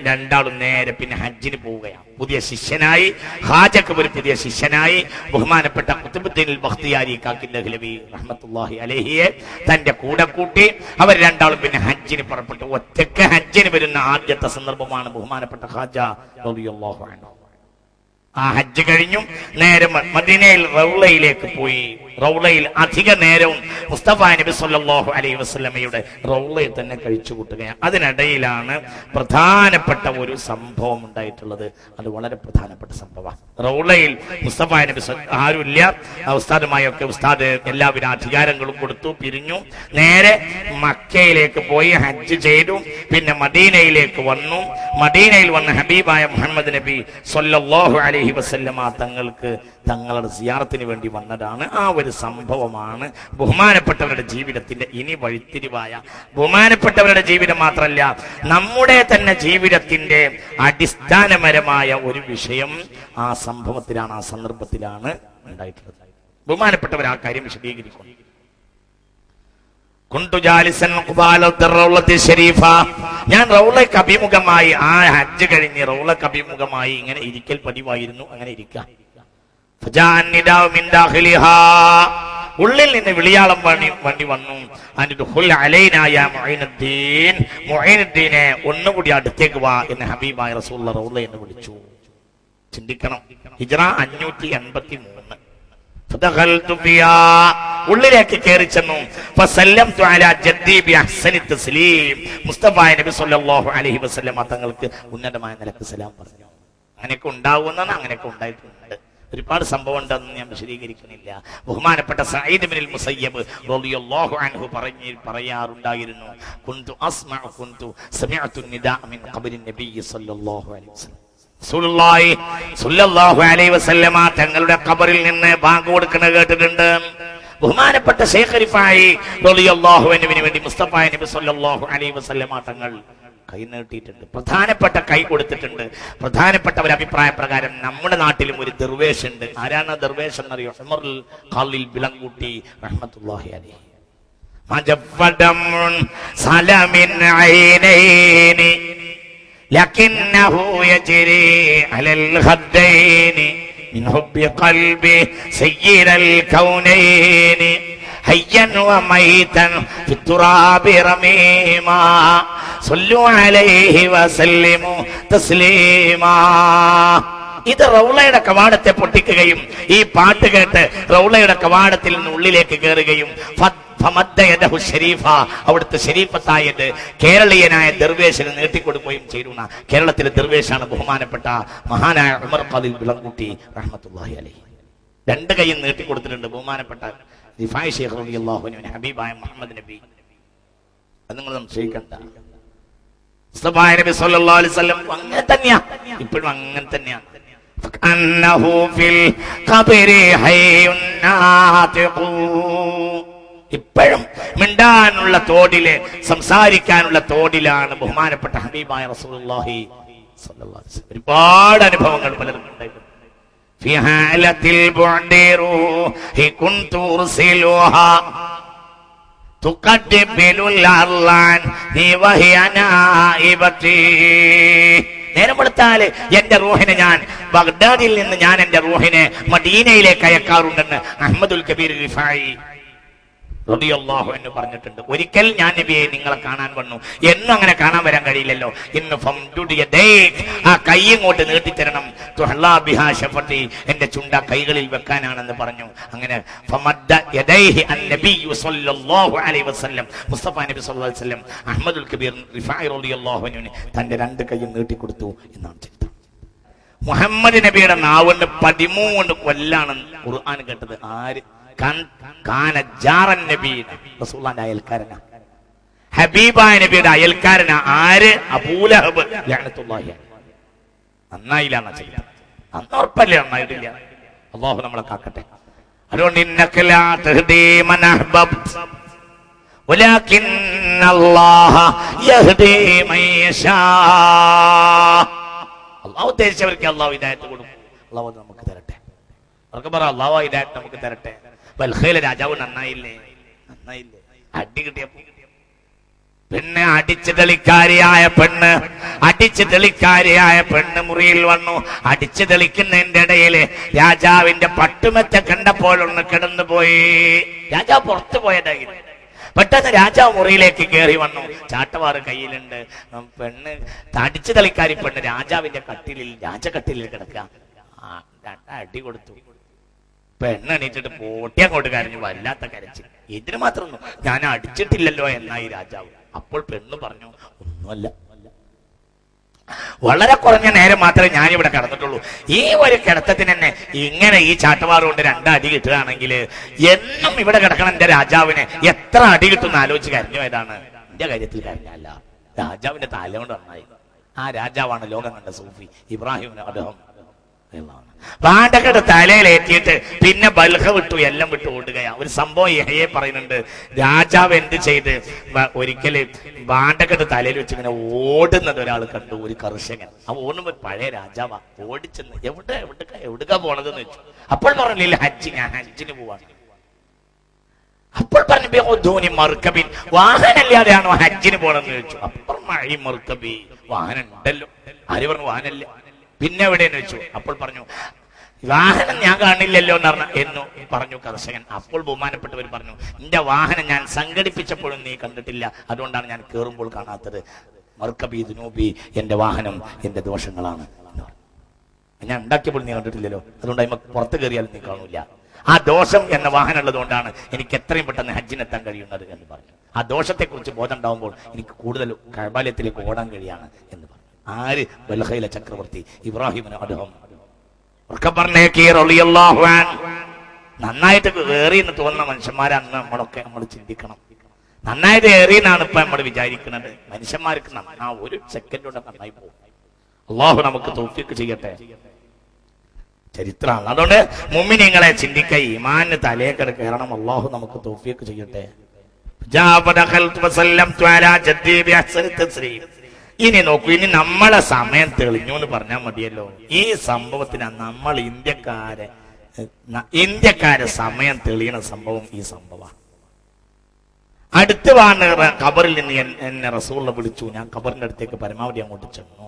രണ്ടാളും നേരെ പിന്നെ ഹജ്ജിന് പോവുകയാണ്. പുതിയ ശിഷ്യനായി ഖാജക്ക് ഒരു പുതിയ ശിഷ്യനായി ബഹുമാനപ്പെട്ട ഖുത്ബുദ്ദീൻ അൽ ബഖ്തിയാരി കാക്കി ദഹ്ലവി റഹ്മത്തുള്ളാഹി അലൈഹിയെ തന്റെ കൂടെ കൂട്ടി അവർ രണ്ടാളും പിന്നെ ഹജ്ജിന് പുറപ്പെട്ടു. ഒറ്റയ്ക്ക് ഹജ്ജിന് വരുന്ന ആദ്യത്തെ സന്ദർഭമാണ് ബഹുമാനപ്പെട്ട ഖാജ റളിയല്ലാഹു അൻഹു. ആ ഹജ്ജ് കഴിഞ്ഞു നേരെ മദീനയിൽ റൗളയിലേക്ക് പോയി. റൗളയിൽ അധിക നേരവും മുസ്തഫ നബി സല്ലല്ലാഹു അലൈഹി വസല്ലമയുടെ റൗളയിൽ തന്നെ കഴിച്ചു കൂട്ടുകയാണ്. അതിനിടയിലാണ് പ്രധാനപ്പെട്ട ഒരു സംഭവം ഉണ്ടായിട്ടുള്ളത്. അത് വളരെ പ്രധാനപ്പെട്ട സംഭവമാണ്. റൗളയിൽ മുസ്തഫ നബി ആരുമില്ല, ഉസ്താദുമായൊക്കെ ഉസ്താദ് എല്ലാവിധ അധികാരങ്ങളും കൊടുത്തു, പിരിഞ്ഞു. നേരെ മക്കയിലേക്ക് പോയി ഹജ്ജ് ചെയ്തു. പിന്നെ മദീനയിലേക്ക് വന്നു. മദീനയിൽ വന്ന ഹബീബായ മുഹമ്മദ് നബി സല്ലല്ലാഹു അലൈഹി വസല്ലമ തങ്ങൾക്ക് തങ്ങളുടെ സിയാറത്തിന് വേണ്ടി വന്നതാണ്. ആ ഒരു സംഭവമാണ് ബഹുമാനപ്പെട്ടവരുടെ ജീവിതത്തിന്റെ ഇനി വഴിത്തിരിവായ. ബഹുമാനപ്പെട്ടവരുടെ ജീവിതം മാത്രമല്ല, നമ്മുടെ തന്നെ ജീവിതത്തിന്റെ അടിസ്ഥാനപരമായ ഒരു വിഷയം ആ സംഭവത്തിലാണ്, ആ സന്ദർഭത്തിലാണ് ഉണ്ടായിട്ടുള്ളത്. ബഹുമാനപ്പെട്ടവർ ആ കാര്യം വിശദീകരിക്കുന്നു. ഞാൻ റൗളക്ക് അഭിമുഖമായി, ആ ഹജ്ജ് കഴിഞ്ഞ് റൗളക്ക് അഭിമുഖമായി ഇങ്ങനെ ഇരിക്കൽ പതിവായിരുന്നു. അങ്ങനെ ഇരിക്കാം. ഉള്ളിൽ നിന്ന് വിളിയാളം വണ്ടി വന്നു. മുഈനുദ്ദീനെ ഒന്നുകൂടി അടുത്തേക്ക് വാ എന്ന് ഹബീബായ റസൂലുള്ളാഹി റൗള എന്ന് വിളിച്ചു. ചിന്തിക്കണം, ഹിജ്റ 583. ഉള്ളിലേക്ക് കയറി ചെന്നു. മുസ്തഫ നബി സല്ലല്ലാഹു അലൈഹി വസല്ലം തങ്ങൾക്ക് ഉന്നതമായ നിലക്ക് സലാം പറഞ്ഞു. അങ്ങനെയൊക്കെ ഉണ്ടാവുമെന്നാണ്, അങ്ങനെയൊക്കെ ഉണ്ടായിട്ടുണ്ട്. ഒരുപാട് സംഭവം ഉണ്ടെന്ന് ഞാൻ വിശദീകരിക്കുന്നില്ല. ബഹുമാനപ്പെട്ട സഈദ് ഇബ്നുൽ മുസയ്യബ് റളിയല്ലാഹു അൻഹു പറയാറുണ്ടായിരുന്നു, കുന്തു സമിഅതു നിദാ മിൻ ഖബരി നബി സല്ലല്ലാഹു അലൈഹി വസല്ലം. റസൂലുള്ളാഹി സ്വല്ലല്ലാഹു അലൈഹി വസല്ലമ തങ്ങളുടെ ഖബറിൽ നിന്ന് ബാങ്ക് കൊടുക്കുന്നത് കേട്ടിട്ടുണ്ട്. ബഹുമാനപ്പെട്ട ശൈഖ് റിഫായി റളിയല്ലാഹു അൻഹുവിന് വേണ്ടി മുസ്തഫ നബി സല്ലല്ലാഹു അലൈഹി വസല്ലമ തങ്ങൾ കൈ നീട്ടിയിട്ടുണ്ട്, പ്രധാനപ്പെട്ട കൈ കൊടുത്തിട്ടുണ്ട്. പ്രധാനപ്പെട്ട ഒരു അഭിപ്രായ പ്രകാരം നമ്മുടെ നാട്ടിലും ഒരു ദർവേഷ് ഉണ്ട്. ആരാണ് ദർവേഷ് എന്നറിയോ? ഉമറുൽ ഖാലിൽ ബിലങ്കൂട്ടി റഹ്മത്തുള്ളാഹി അലൈഹി. മജഫദം സലമിൻ ഐനൈനി ലകിന്നഹു യജ്രി അലൽ ഖദ്ദൈനി മിൻ ഹുബ്ബി ഖൽബി സയ്യിദൽ കൗനൈനി ഹയ്യൻ വമൈതൻ ഫിത്തുറാബി റമീമാ സല്ലു അലൈഹി വസല്ലിമു തസ്ലീമാ. ഇത് റൗളയുടെ കവാടത്തെ പൊട്ടിക്കുകയും ഈ പാട്ട് കേട്ട് റൗളയുടെ കവാടത്തിൽ നിന്ന് ഉള്ളിലേക്ക് കയറുകയും അവിടുത്തെ ഷരീഫത്തായത് കേരളീയനായ ദർവേശന് നീട്ടിക്കൊടുക്കുകയും ചെയ്തിരുന്ന കേരളത്തിലെ ദർവേശാണ് ബഹുമാനപ്പെട്ട മഹാനായ ഉമർ ഖാദിൽ വിളങ്കുട്ടി റഹ്മത്തുള്ളാഹി അലൈഹി. രണ്ട് കൈയും നീട്ടിക്കൊടുത്തിട്ടുണ്ട് ബഹുമാനപ്പെട്ട റിഫായി ശൈഖ് റളിയല്ലാഹു അൻഹു ഹബീബായ മുഹമ്മദ് നബി. അത് നിങ്ങൾ സംശയിക്കണ്ട. മുസ്തഫ നബി സല്ലല്ലാഹു അലൈഹി വസല്ലം അങ്ങനെ തന്നെയാ, ഇപ്പോഴും അങ്ങനെ തന്നെയാണ്. അന്നഹു ഫിൽ ഖബരി ഹയ്യുൻ നാതിഖു, ഇപ്പോഴും മിണ്ടാനുള്ള തോടില്, സംസാരിക്കാനുള്ള തോടിലാണ് ബഹുമാനപ്പെട്ട ഹബീബായ റസൂലുള്ളാഹി സ്വല്ലല്ലാഹു അലൈഹി വസല്ലം. ഒരുപാട് അനുഭവങ്ങൾ പലർക്കും ഉണ്ടായിട്ടുണ്ട്. ഫി ഹാലത്തിൽ ബുഅദി റൂഹി കുൻതു ഉർസിലുഹാ തുഖദ്ദിബിലുൽ അർളാൻ നീ വഹിയ നായിബതി. നേരം കൊടുത്താല് എന്റെ റൂഹിനെ ഞാൻ ബഗ്ദാദിൽ നിന്ന് ഞാൻ എന്റെ റൂഹിനെ മദീനയിലേക്ക് അയക്കാറുണ്ടെന്ന് അഹ്മദുൽ കബീർ റിഫായി റളിയല്ലാഹു അൻഹു പറഞ്ഞിട്ടുണ്ട്. ഒരിക്കൽ ഞാൻ നബിയെ നിങ്ങളെ കാണാൻ വന്നു, എന്നും അങ്ങനെ കാണാൻ വരാൻ കഴിയില്ലല്ലോ. ഇന്ന് ആ കൈ ഇങ്ങോട്ട് നീട്ടിത്തരണം, തുഹ്ലാ ബിഹാ ശഫത്തി, എന്റെ ചുണ്ട കൈകളിൽ വെക്കാനാണെന്ന് പറഞ്ഞു. അങ്ങനെ മുസ്തഫ നബി സല്ലല്ലാഹു അലൈഹി വസല്ലം അഹ്മദുൽ കബീർ റിഫായി റളിയല്ലാഹു അൻഹു തന്റെ രണ്ട് കൈയും നീട്ടിക്കൊടുത്തു എന്നാണ് ചരിത്രം. മുഹമ്മദ് നബിയുടെ നാവിന് 13 കൊല്ലാണ് ഖുർആൻ കേട്ടത്. ആര്? റസൂലുള്ളാഹിന്റെ അയൽക്കാരനാ, ഹബീബായ നബിയുടെ അയൽക്കാരനാ. ആര്? അബൂലഹബ് ലഅനത്തുല്ലാഹി. നന്നായില്ല എന്നാ ചെയ്തത്, അന്ന് ഉറപ്പല്ലേ, നന്നായിട്ടില്ല. അല്ലാഹു നമ്മളെ കാക്കട്ടെ. അതുകൊണ്ട് ഇന്നക ലാ തഹ്ദീ മൻ അഹ്ബബ്ത വലാകിന്നല്ലാഹ യഹ്ദീ മൻ യശാ. അല്ലാഹു ഉദ്ദേശിച്ചവർക്ക് അല്ലാഹു ഹിദായത്ത് കൊടുക്കും. അല്ലാഹു നമുക്ക് തരട്ടെ. അവർക്ക് പറ അല്ലാഹു ഹിദായത്ത് നമുക്ക് തരട്ടെ. ബൽഖയിലെ രാജാവ് നന്നായില്ലേ? നന്നായില്ലേ? അടി കിട്ടിയപ്പോ പിന്നെ അടിച്ചു തെളിക്കാരിയായ പെണ്ണ് മുറിയിൽ വന്നു. അടിച്ചു തെളിക്കുന്നതിന്റെ ഇടയില് രാജാവിന്റെ പട്ടുമെത്ത കണ്ടപ്പോഴൊന്ന് കിടന്നുപോയി. രാജാവ് പുറത്തു പോയതായിരുന്നു. പെട്ടെന്ന് രാജാവ് മുറിയിലേക്ക് കയറി വന്നു. ചാട്ടവാറ് കയ്യിലുണ്ട്. പെണ്ണ് അടിച്ചു തെളിക്കാരി പെണ്ണ് രാജാവിന്റെ രാജകട്ടിലിൽ കിടക്കുക. അടി കൊടുത്തു. പെണ്ണ് എണീറ്റിട്ട് പോട്ടി അങ്ങോട്ട് കരഞ്ഞു, വല്ലാത്ത കരച്ചിൽ. ഇതിന് മാത്രം ഞാൻ അടിച്ചിട്ടില്ലല്ലോ എന്നായി രാജാവ്. അപ്പോൾ പെണ്ണ് പറഞ്ഞു, ഒന്നുമല്ല, വളരെ കുറഞ്ഞ നേരം മാത്രമേ ഞാനിവിടെ കിടന്നിട്ടുള്ളൂ. ഈ ഒരു കിടത്തത്തിന് തന്നെ ഇങ്ങനെ ഈ ചാട്ടവാറ് കൊണ്ട് 2 അടി കിട്ടുകയാണെങ്കിൽ എന്നും ഇവിടെ കിടക്കണം എന്റെ രാജാവിന് എത്ര അടി കിട്ടുന്ന ആലോചിച്ച് കരഞ്ഞു. ഏതാണ് എന്റെ കാര്യത്തിൽ കരഞ്ഞല്ല, രാജാവിന്റെ തല കൊണ്ട് നന്നായി. ആ രാജാവാണ് ലോകം കണ്ട സൂഫി ഇബ്രാഹിം അദ്ദേഹം. പാണ്ടക്കെട്ട് തലയിലേറ്റിയിട്ട് പിന്നെ ബൽഹ വിട്ടു, എല്ലാം വിട്ടു ഓടുകയാ. ഒരു സംഭവം യഹ്യ പറയുന്നുണ്ട്. രാജാവ് എന്ത് ചെയ്ത് ഒരിക്കല് പാണ്ടക്കെട്ട് തലയിൽ വെച്ച് ഇങ്ങനെ ഓടുന്നത് ഒരാൾ കണ്ടു, ഒരു കർഷകൻ. ആ ഓടുമ്പോ പഴയ രാജാവാ. ഓടിച്ചെന്ന് എവിടുക്കാ പോണതെന്ന് വെച്ചു. അപ്പോൾ പറഞ്ഞില്ല, ഞാൻ ഹജ്ജിന് പോവാണ്. അപ്പോൾ പറഞ്ഞു മർക്കബിൻ, വാഹനല്ലാതെയാണോ ഹജ്ജിന് പോണെന്ന് ചോദിച്ചു. അപ്പോൾ മഴ മർക്കബി, വാഹനം ഉണ്ടല്ലോ. ആര് പറഞ്ഞു വാഹനമില്ല? പിന്നെ എവിടെയെന്ന് വെച്ചു. അപ്പോൾ പറഞ്ഞു വാഹനം ഞാൻ കാണില്ലല്ലോ എന്ന് പറഞ്ഞു കർഷകൻ. അപ്പോൾ ബഹുമാനപ്പെട്ടവർ പറഞ്ഞു, എന്റെ വാഹനം ഞാൻ സംഘടിപ്പിച്ചപ്പോഴും നീ കണ്ടിട്ടില്ല, അതുകൊണ്ടാണ് ഞാൻ കയറുമ്പോൾ കാണാത്തത്. മർക്കബി ദുനൂബി, എന്റെ വാഹനം എന്റെ ദോഷങ്ങളാണ് എന്ന് പറഞ്ഞു. ഞാൻ ഉണ്ടാക്കിയപ്പോൾ നീ കണ്ടിട്ടില്ലല്ലോ, അതുകൊണ്ട് അതിന് പുറത്ത് കയറിയാലും നീ കാണൂല. ആ ദോഷം എന്ന വാഹനം ഉള്ളത് കൊണ്ടാണ് എനിക്ക് എത്രയും പെട്ടെന്ന് ഹജ്ജിനെത്താൻ കഴിയുന്നത് എന്ന് പറഞ്ഞു. ആ ദോഷത്തെക്കുറിച്ച് ബോധം ഉണ്ടാവുമ്പോൾ എനിക്ക് കൂടുതൽ കഅബയിലേക്ക് ഓടാൻ കഴിയാണ് എന്ന് പറഞ്ഞു. ആര്? ബൽഖയിലെ ചക്രവർത്തി ഇബ്രാഹിമിന് അദ്ദേഹം നന്നായിട്ട് ഏറി എന്ന് തോന്നുന്ന മനുഷ്യന്മാരാണ് നമ്മളൊക്കെ. നമ്മൾ ചിന്തിക്കണം, നന്നായിട്ട് ഏറിയെന്നാണ് ഇപ്പൊ നമ്മൾ വിചാരിക്കുന്നത്. മനുഷ്യന്മാർക്ക് ഒരു സെക്കൻഡ് കൊണ്ട് നന്നായി പോകും. അള്ളാഹു നമുക്ക് തൗഫീഖ് ചെയ്യട്ടെ. ചരിത്രമാണ്. അതുകൊണ്ട് മുഅ്മിനീങ്ങളെ ചിന്തിക്ക, ഈമാനിന് തലയേക്കട് കയറണം. അള്ളാഹു നമുക്ക് തൗഫീഖ് ചെയ്യട്ടെ. ഇനി നോക്കൂ, ഇനി നമ്മളെ സമയം തെളിഞ്ഞു എന്ന് പറഞ്ഞാൽ മതിയല്ലോ. ഈ സംഭവത്തിന് നമ്മൾ ഇന്ത്യക്കാരെ സമയം തെളിയണ സംഭവം ഈ സംഭവമാണ്. അടുത്ത് വാണ് ഖബറിൽ നിന്ന് എന്നെ റസൂലിനെ വിളിച്ചു. ഞാൻ ഖബറിന്റെ അടുത്തേക്ക് പരമാവധി അങ്ങോട്ട് ചെന്നു.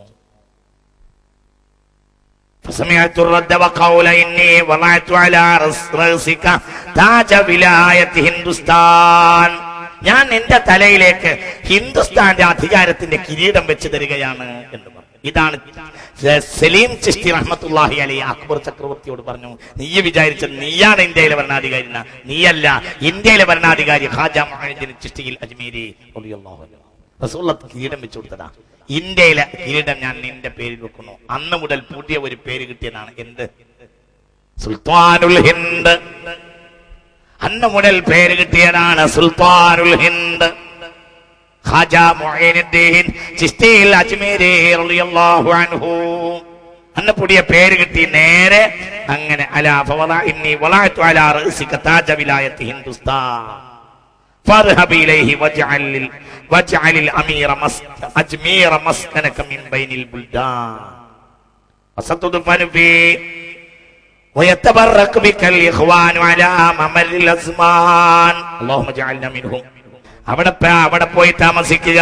ഞാൻ എന്റെ തലയിലേക്ക് ഹിന്ദുസ്ഥാന്റെ അധികാരത്തിന്റെ കിരീടം വെച്ച് തരികയാണ് എന്ന് പറഞ്ഞു. ഇതാണ് സലീം ചിശ്തി റഹ്മത്തുള്ളാഹി അലൈഹി അക്ബർ ചക്രവർത്തിയോട് പറഞ്ഞു, നീ വിചാരിച്ചത് നീയാണ് ഇന്ത്യയിലെ ഭരണാധികാരി, നീയല്ല. ഇന്ത്യയിലെ ഭരണാധികാരി ഖാജാ മുഈനുദ്ദീൻ ചിശ്തി അജ്മീരി റളിയല്ലാഹു അൻഹു. റസൂലുള്ള കിരീടം വെച്ചു കൊടുത്തതാ. ഇന്ത്യയിലെ കിരീടം ഞാൻ നിന്റെ പേരിൽ വെക്കുന്നു. അന്ന് മുതൽ പുതിയ ഒരു പേര് കിട്ടിയതാണ്. എന്ത്? സുൽത്താനുൽ ഹിന്ദ്. അന്ന് മുതൽ പേര് കിട്ടിയതാണ് സുൽത്താനുൽ ഹിന്ദ്. ഖാജാ മുഈനുദ്ദീൻ ചിശ്തി അജ്മീരി റളിയല്ലാഹു അൻഹു. അന്ന് പുതിയ പേര് കിട്ടി. നേരെ അങ്ങനെ അലാ ഫവള ഇന്നി വളഅതു അലാ റഅസിക താജ വിലായത്തി ഹിന്ദുസ്ഥാൻ ഫർഹബ് ഇലൈഹി വജ്അലിൽ അമീറ അജ്മീറ മസ്കനക മിൻ ബൈനിൽ ബുൽദാൻ വസതുദ്ഫനു ഫീ വയതബറക ബികൽ ഇഖ്വാനു അലാ മമരിൽ അസ്മാൻ അല്ലാഹുമ്മ ജഅൽനാ മിൻഹും. അവിടെ പോയി താമസിക്കുക.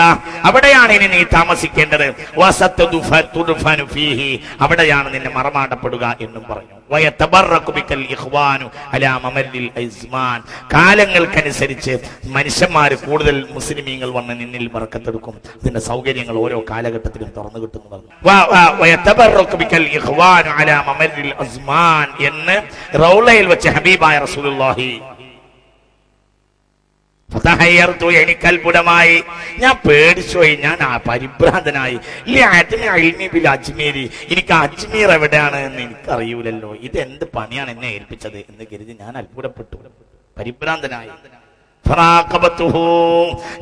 അവിടെയാണ് ഇനി നീ താമസിക്കേണ്ടത്. അവിടെയാണ് നിന്നെ മറമാടപ്പെടുക എന്നും പറഞ്ഞു. കാലങ്ങൾക്കനുസരിച്ച് മനുഷ്യന്മാര് കൂടുതൽ മുസ്ലിമീങ്ങൾ വന്ന് നിന്നിൽ ബർക്കത്തെടുക്കും. ഇതിന്റെ സൗകര്യങ്ങൾ ഓരോ കാലഘട്ടത്തിലും തുറന്നു കിട്ടുന്നു പറഞ്ഞു. എന്ന് റൗളയിൽ വെച്ച് ഹബീബായ റസൂലുള്ളാഹി എനിക്ക് അത്ഭുതമായി. ഞാൻ പേടിച്ചുപോയി. ഞാൻ പരിഭ്രാന്തനായി. അജ്മീരി, എനിക്ക് അജ്മീർ എവിടെയാണ് എന്ന് എനിക്കറിയൂലല്ലോ. ഇത് എന്ത് പണിയാണ് എന്നെ ഏൽപ്പിച്ചത് എന്ന് കരുതി ഞാൻ അത്ഭുതപ്പെട്ടു, പരിഭ്രാന്തനായി.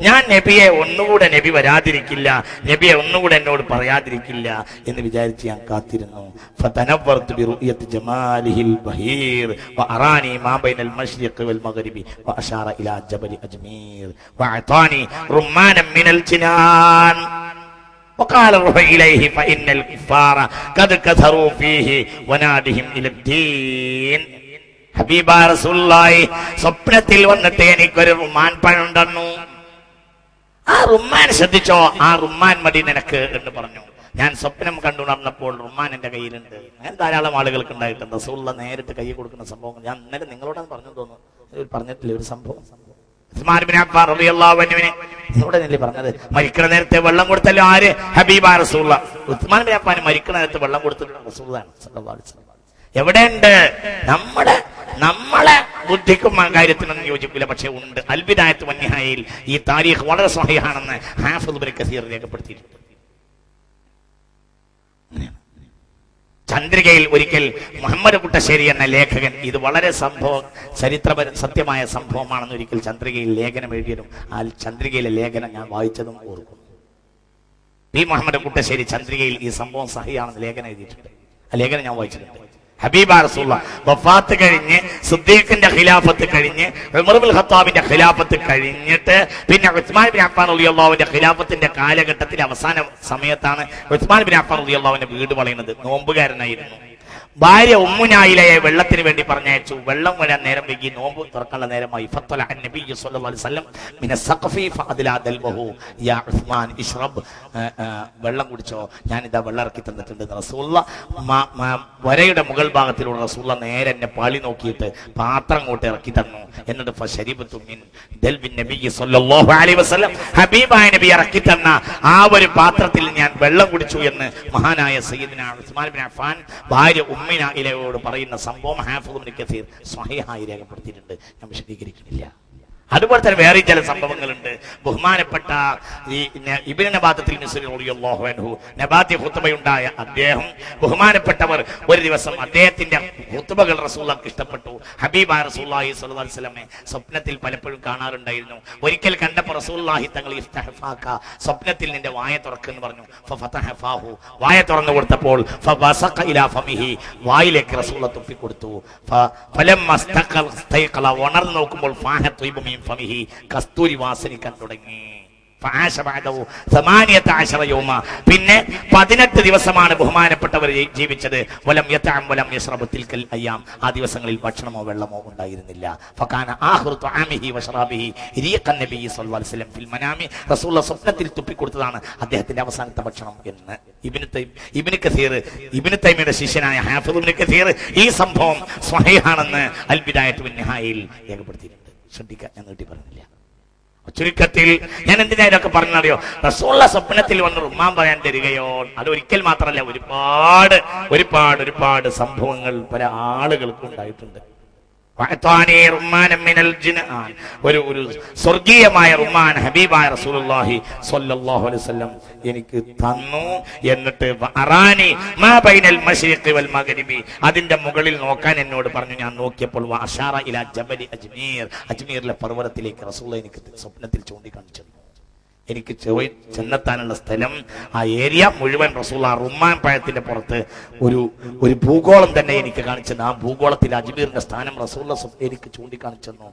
ഞാൻ നബിയെ ഒന്നുകൂടെ നബി വരാതിരിക്കില്ല, നബിയെ ഒന്നുകൂടെ എന്നോട് പറയാതിരിക്കില്ല എന്ന് വിചാരിച്ച് ഞാൻ കാത്തിരുന്നു. وقال روح إليه فإن الكفار قد كثروا فيه ونادهم إلى الدين. ഹബീബ റസൂലുള്ളാഹി സ്വപ്നത്തിൽ വന്നിട്ട് എനിക്കൊരു റുമാൻ പഴം തന്നു. ആ റുമാൻ ശ്രദ്ധിച്ചോ, ആ റുമാൻ മതി നിനക്ക് എന്ന് പറഞ്ഞു. ഞാൻ സ്വപ്നം കണ്ടു നടന്നപ്പോൾ റുമാൻ എന്റെ കയ്യിലുണ്ട്. അങ്ങനെ ധാരാളം ആളുകൾക്ക് ഉണ്ടായിട്ടുണ്ട്. റസൂലുള്ള നേരിട്ട് കൈ കൊടുക്കുന്ന സംഭവം ഞാൻ ഇന്നലെ നിങ്ങളോടാണ് പറഞ്ഞു തോന്നുന്നു, പറഞ്ഞിട്ടില്ല ഒരു സംഭവം. ഉസ്മാൻ ഇബ്നു അഫ്ഫാൻ റളിയല്ലാഹു അൻഹുവിനെ നിങ്ങളോടല്ലേ പറഞ്ഞത്? മരിക്കണ നേരത്തെ വെള്ളം കൊടുത്തല്ലോ ആര്? ഹബീബ റസൂലുള്ള. ഉസ്മാൻ ഇബ്നു അഫ്ഫാൻ മരിക്കണ നേരത്തെ വെള്ളം കൊടുത്തിട്ടുള്ള റസൂലുള്ളാഹി സ്വല്ലല്ലാഹു അലൈഹി വസല്ലം. എവിടെയുണ്ട്? നമ്മളെ ബുദ്ധിക്കും ആ കാര്യത്തിനൊന്നും യോജിക്കില്ല, പക്ഷെ ഉണ്ട്. അൽ ബിദായത്ത് വന്നിഹായിൽ ഈ താരീഖ് വളരെ സ്വഹീഹാണെന്ന് ഹാഫിദ് ഇബ്നു കസീർ രേഖപ്പെടുത്തിയിട്ടുണ്ട്. ചന്ദ്രികയിൽ ഒരിക്കൽ മുഹമ്മദ് കുട്ടശ്ശേരി എന്ന ലേഖകൻ, ഇത് വളരെ സത്യമായ സംഭവമാണെന്ന് ഒരിക്കൽ ചന്ദ്രികയിൽ ലേഖനം എഴുതിയതും ആ ചന്ദ്രികയിലെ ലേഖനം ഞാൻ വായിച്ചതും ഓർക്കുന്നു. പി മുഹമ്മദ് കുട്ടശ്ശേരി ചന്ദ്രികയിൽ ഈ സംഭവം സഹിയാണെന്ന് ലേഖനം എഴുതിയിട്ടുണ്ട്. ആ ലേഖനം ഞാൻ വായിച്ചിട്ടുണ്ട്. ഹബീബ റസൂലുള്ളാഹി വഫാത്ത് കഴിഞ്ഞ് സിദ്ദീഖിന്റെ ഖിലാഫത്ത് കഴിഞ്ഞ് ഉമർ ഇബ്നുൽ ഖത്താബിന്റെ ഖിലാഫത്ത് കഴിഞ്ഞിട്ട് പിന്നെ ഉസ്മാൻ ഇബ്നു അഫ്ഫാൻ റളിയല്ലാഹു അൻഹുവിന്റെ ഖിലാഫത്തിന്റെ കാലഘട്ടത്തിൽ അവസാന സമയത്താണ് ഉസ്മാൻ ഇബ്നു അഫ്ഫാൻ റളിയല്ലാഹു അൻഹു വീട് വളയുന്നത്. നോമ്പുകാരനായിരുന്നു. ഭാര്യ ഉമ്മുനായിലയെ വെള്ളത്തിന് വേണ്ടി പറഞ്ഞയച്ചു. വെള്ളം വരാൻ നേരം വൈകി, നോമ്പ് തുറക്കാനുള്ള നേരമായി. ഫത്തല നബി സല്ലല്ലാഹു അലൈഹി വസല്ലം മിന സഖഫി ഫഅദ്ല ദൽബഹു യാ ഉസ്മാൻ ഇശ്റബ്, വെള്ളം കുടിച്ചോ, ഞാനിതാ വെള്ളം ഇറക്കി തന്നിട്ടുണ്ട്. റസൂലുള്ളാഹി വരയുടെ മുകൾ ഭാഗത്തിലൂടെ റസൂലുള്ളാഹി നേരെ എന്നെ പാളി നോക്കിയിട്ട് പാത്രം അങ്ങോട്ട് ഇറക്കി തന്നു. എന്നിട്ട് ഫശരിബതു മിൻ ദൽബിൻ നബി സല്ലല്ലാഹു അലൈഹി വസല്ലം, ഹബീബായ നബി ഇറക്കി തന്ന ആ ഒരു പാത്രത്തിൽ ഞാൻ വെള്ളം കുടിച്ചു എന്ന് മഹാനായ സയ്യിദുനാ ഉസ്മാൻ ഇബ്നു അഫ്ഫാൻ ഭാര്യ ഉമ്മുനായിലയോട് പറയുന്ന സംഭവം ഹാഫിദ് ഇബ്നു കസീർ സ്വഹീഹായി രേഖപ്പെടുത്തിയിട്ടുണ്ട്. ഞാൻ വിശദീകരിക്കുന്നില്ല. അതുപോലെ തന്നെ വേറെ ചില സംഭവങ്ങളുണ്ട്. ബഹുമാനപ്പെട്ട ഈ ഇബ്നു നബാത്തിൽ മിസ്രി റളിയല്ലാഹു അൻഹു നബാത്തി ഖുത്ബയുണ്ടായ അദ്ദേഹം, ബഹുമാനപ്പെട്ടവർ ഒരു ദിവസം അദ്ദേഹത്തിന്റെ ഖുത്ബകൾ റസൂലുള്ളാഹിക്ക് ഇഷ്ടപ്പെട്ടു. ഹബീബ റസൂലുള്ളാഹി സ്വല്ലല്ലാഹു അലൈഹി വസല്ലമയെ സ്വപ്നത്തിൽ പലപ്പോഴും കാണാറുണ്ടായിരുന്നു. ഒരിക്കൽ കണ്ടപ്പോൾ റസൂലുള്ളാഹി തങ്ങൾ ഇഫ്തഹഫാക, സ്വപ്നത്തിൽ നിന്റെ വായ തുറക്കെന്ന് പറഞ്ഞു. ഫഫതഹഫാഹു, വായ തുറന്നു കൊടുത്തപ്പോൾ ഫബസഖ ഇലാ ഫമിഹി, വായിലേക്ക് റസൂലുള്ളാഹി തുപ്പി കൊടുത്തു. ഫലമ്മസ്തഖല, ഉണർന്നു നോക്കുമ്പോൾ ഫാഹത്വൈബു മിൻ ഫമിഹി, കസ്തൂരി വാസനിക്കാൻ തുടങ്ങി. പിന്നെ 18 ദിവസമാണ് ബഹുമാനപ്പെട്ടവർ ജീവിച്ചത്. വലം യതഅം വലം യശ്റബു തിൽക്കൽ അയ്യാം, ആ ദിവസങ്ങളിൽ ഭക്ഷണമോ വെള്ളമോ ഉണ്ടായിരുന്നില്ല. ഫകാന ആഖിറു തുആമിഹി വശറാബിഹി റീഖൻ നബി സ്വല്ലല്ലാഹു അലൈഹി വസല്ലം ഫിൽ മനാമി, റസൂലുള്ളാഹി സ്വപ്നത്തിൽ തുപ്പി കൊടുത്തതാണ് അദ്ദേഹത്തിന്റെ അവസാനത്തെ ഭക്ഷണം എന്ന് ഇബ്നു തൈമിയുടെ ശിഷ്യനായ ഹാഫിദ് ഇബ്നു കസീർ ഈ സംഭവം സ്വഹീഹാണെന്ന് അൽ ബിദായത്തു വൻ നിഹായയിൽ രേഖപ്പെടുത്തിയിട്ടുണ്ട്. ശ്രദ്ധിക്കാൻ ഞാൻ നീട്ടി പറഞ്ഞില്ല. ചുരുക്കത്തിൽ ഞാൻ എന്തിനാ ഇതൊക്കെ പറഞ്ഞറിയോ? റസൂലുള്ള സ്വപ്നത്തിൽ വന്ന് റുമ്മാൻ പറയാൻ തരികയോ, അത് ഒരിക്കൽ മാത്രമല്ല, ഒരുപാട് സംഭവങ്ങൾ പല ആളുകൾക്കും ഉണ്ടായിട്ടുണ്ട്. ഒരു സ്വർഗീയമായ റുമ്മാൻ ഹബീബായ റസൂലുള്ളാഹി സ്വല്ലല്ലാഹു അലൈഹി വസല്ലം എനിക്ക് തന്നു. എന്നിട്ട് അറാനി മാ ബൈനൽ മശ്രിഖി വൽ മഗ്രിബി, അതിന്റെ മുകളിൽ നോക്കാൻ എന്നോട് പറഞ്ഞു. ഞാൻ നോക്കിയപ്പോൾ അശാറ ഇലാ ജബലി അജ്മീർ, അജ്മീറിലെ പർവ്വതത്തിലേക്ക് റസൂലുള്ളാഹി എനിക്ക് സ്വപ്നത്തിൽ ചൂണ്ടിക്കാണിച്ചു. എനിക്ക് ചെന്നെത്താനുള്ള സ്ഥലം, ആ ഏരിയ മുഴുവൻ റസൂലുള്ളാഹി റുമ്മാൻ പഴത്തിന്റെ പുറത്ത് ഒരു ഭൂഗോളം തന്നെ എനിക്ക് കാണിച്ചെന്നു. ആ ഭൂഗോളത്തിൽ അജ്മീറിന്റെ സ്ഥാനം റസൂലുള്ളാഹി എനിക്ക് ചൂണ്ടിക്കാണിച്ചെന്നു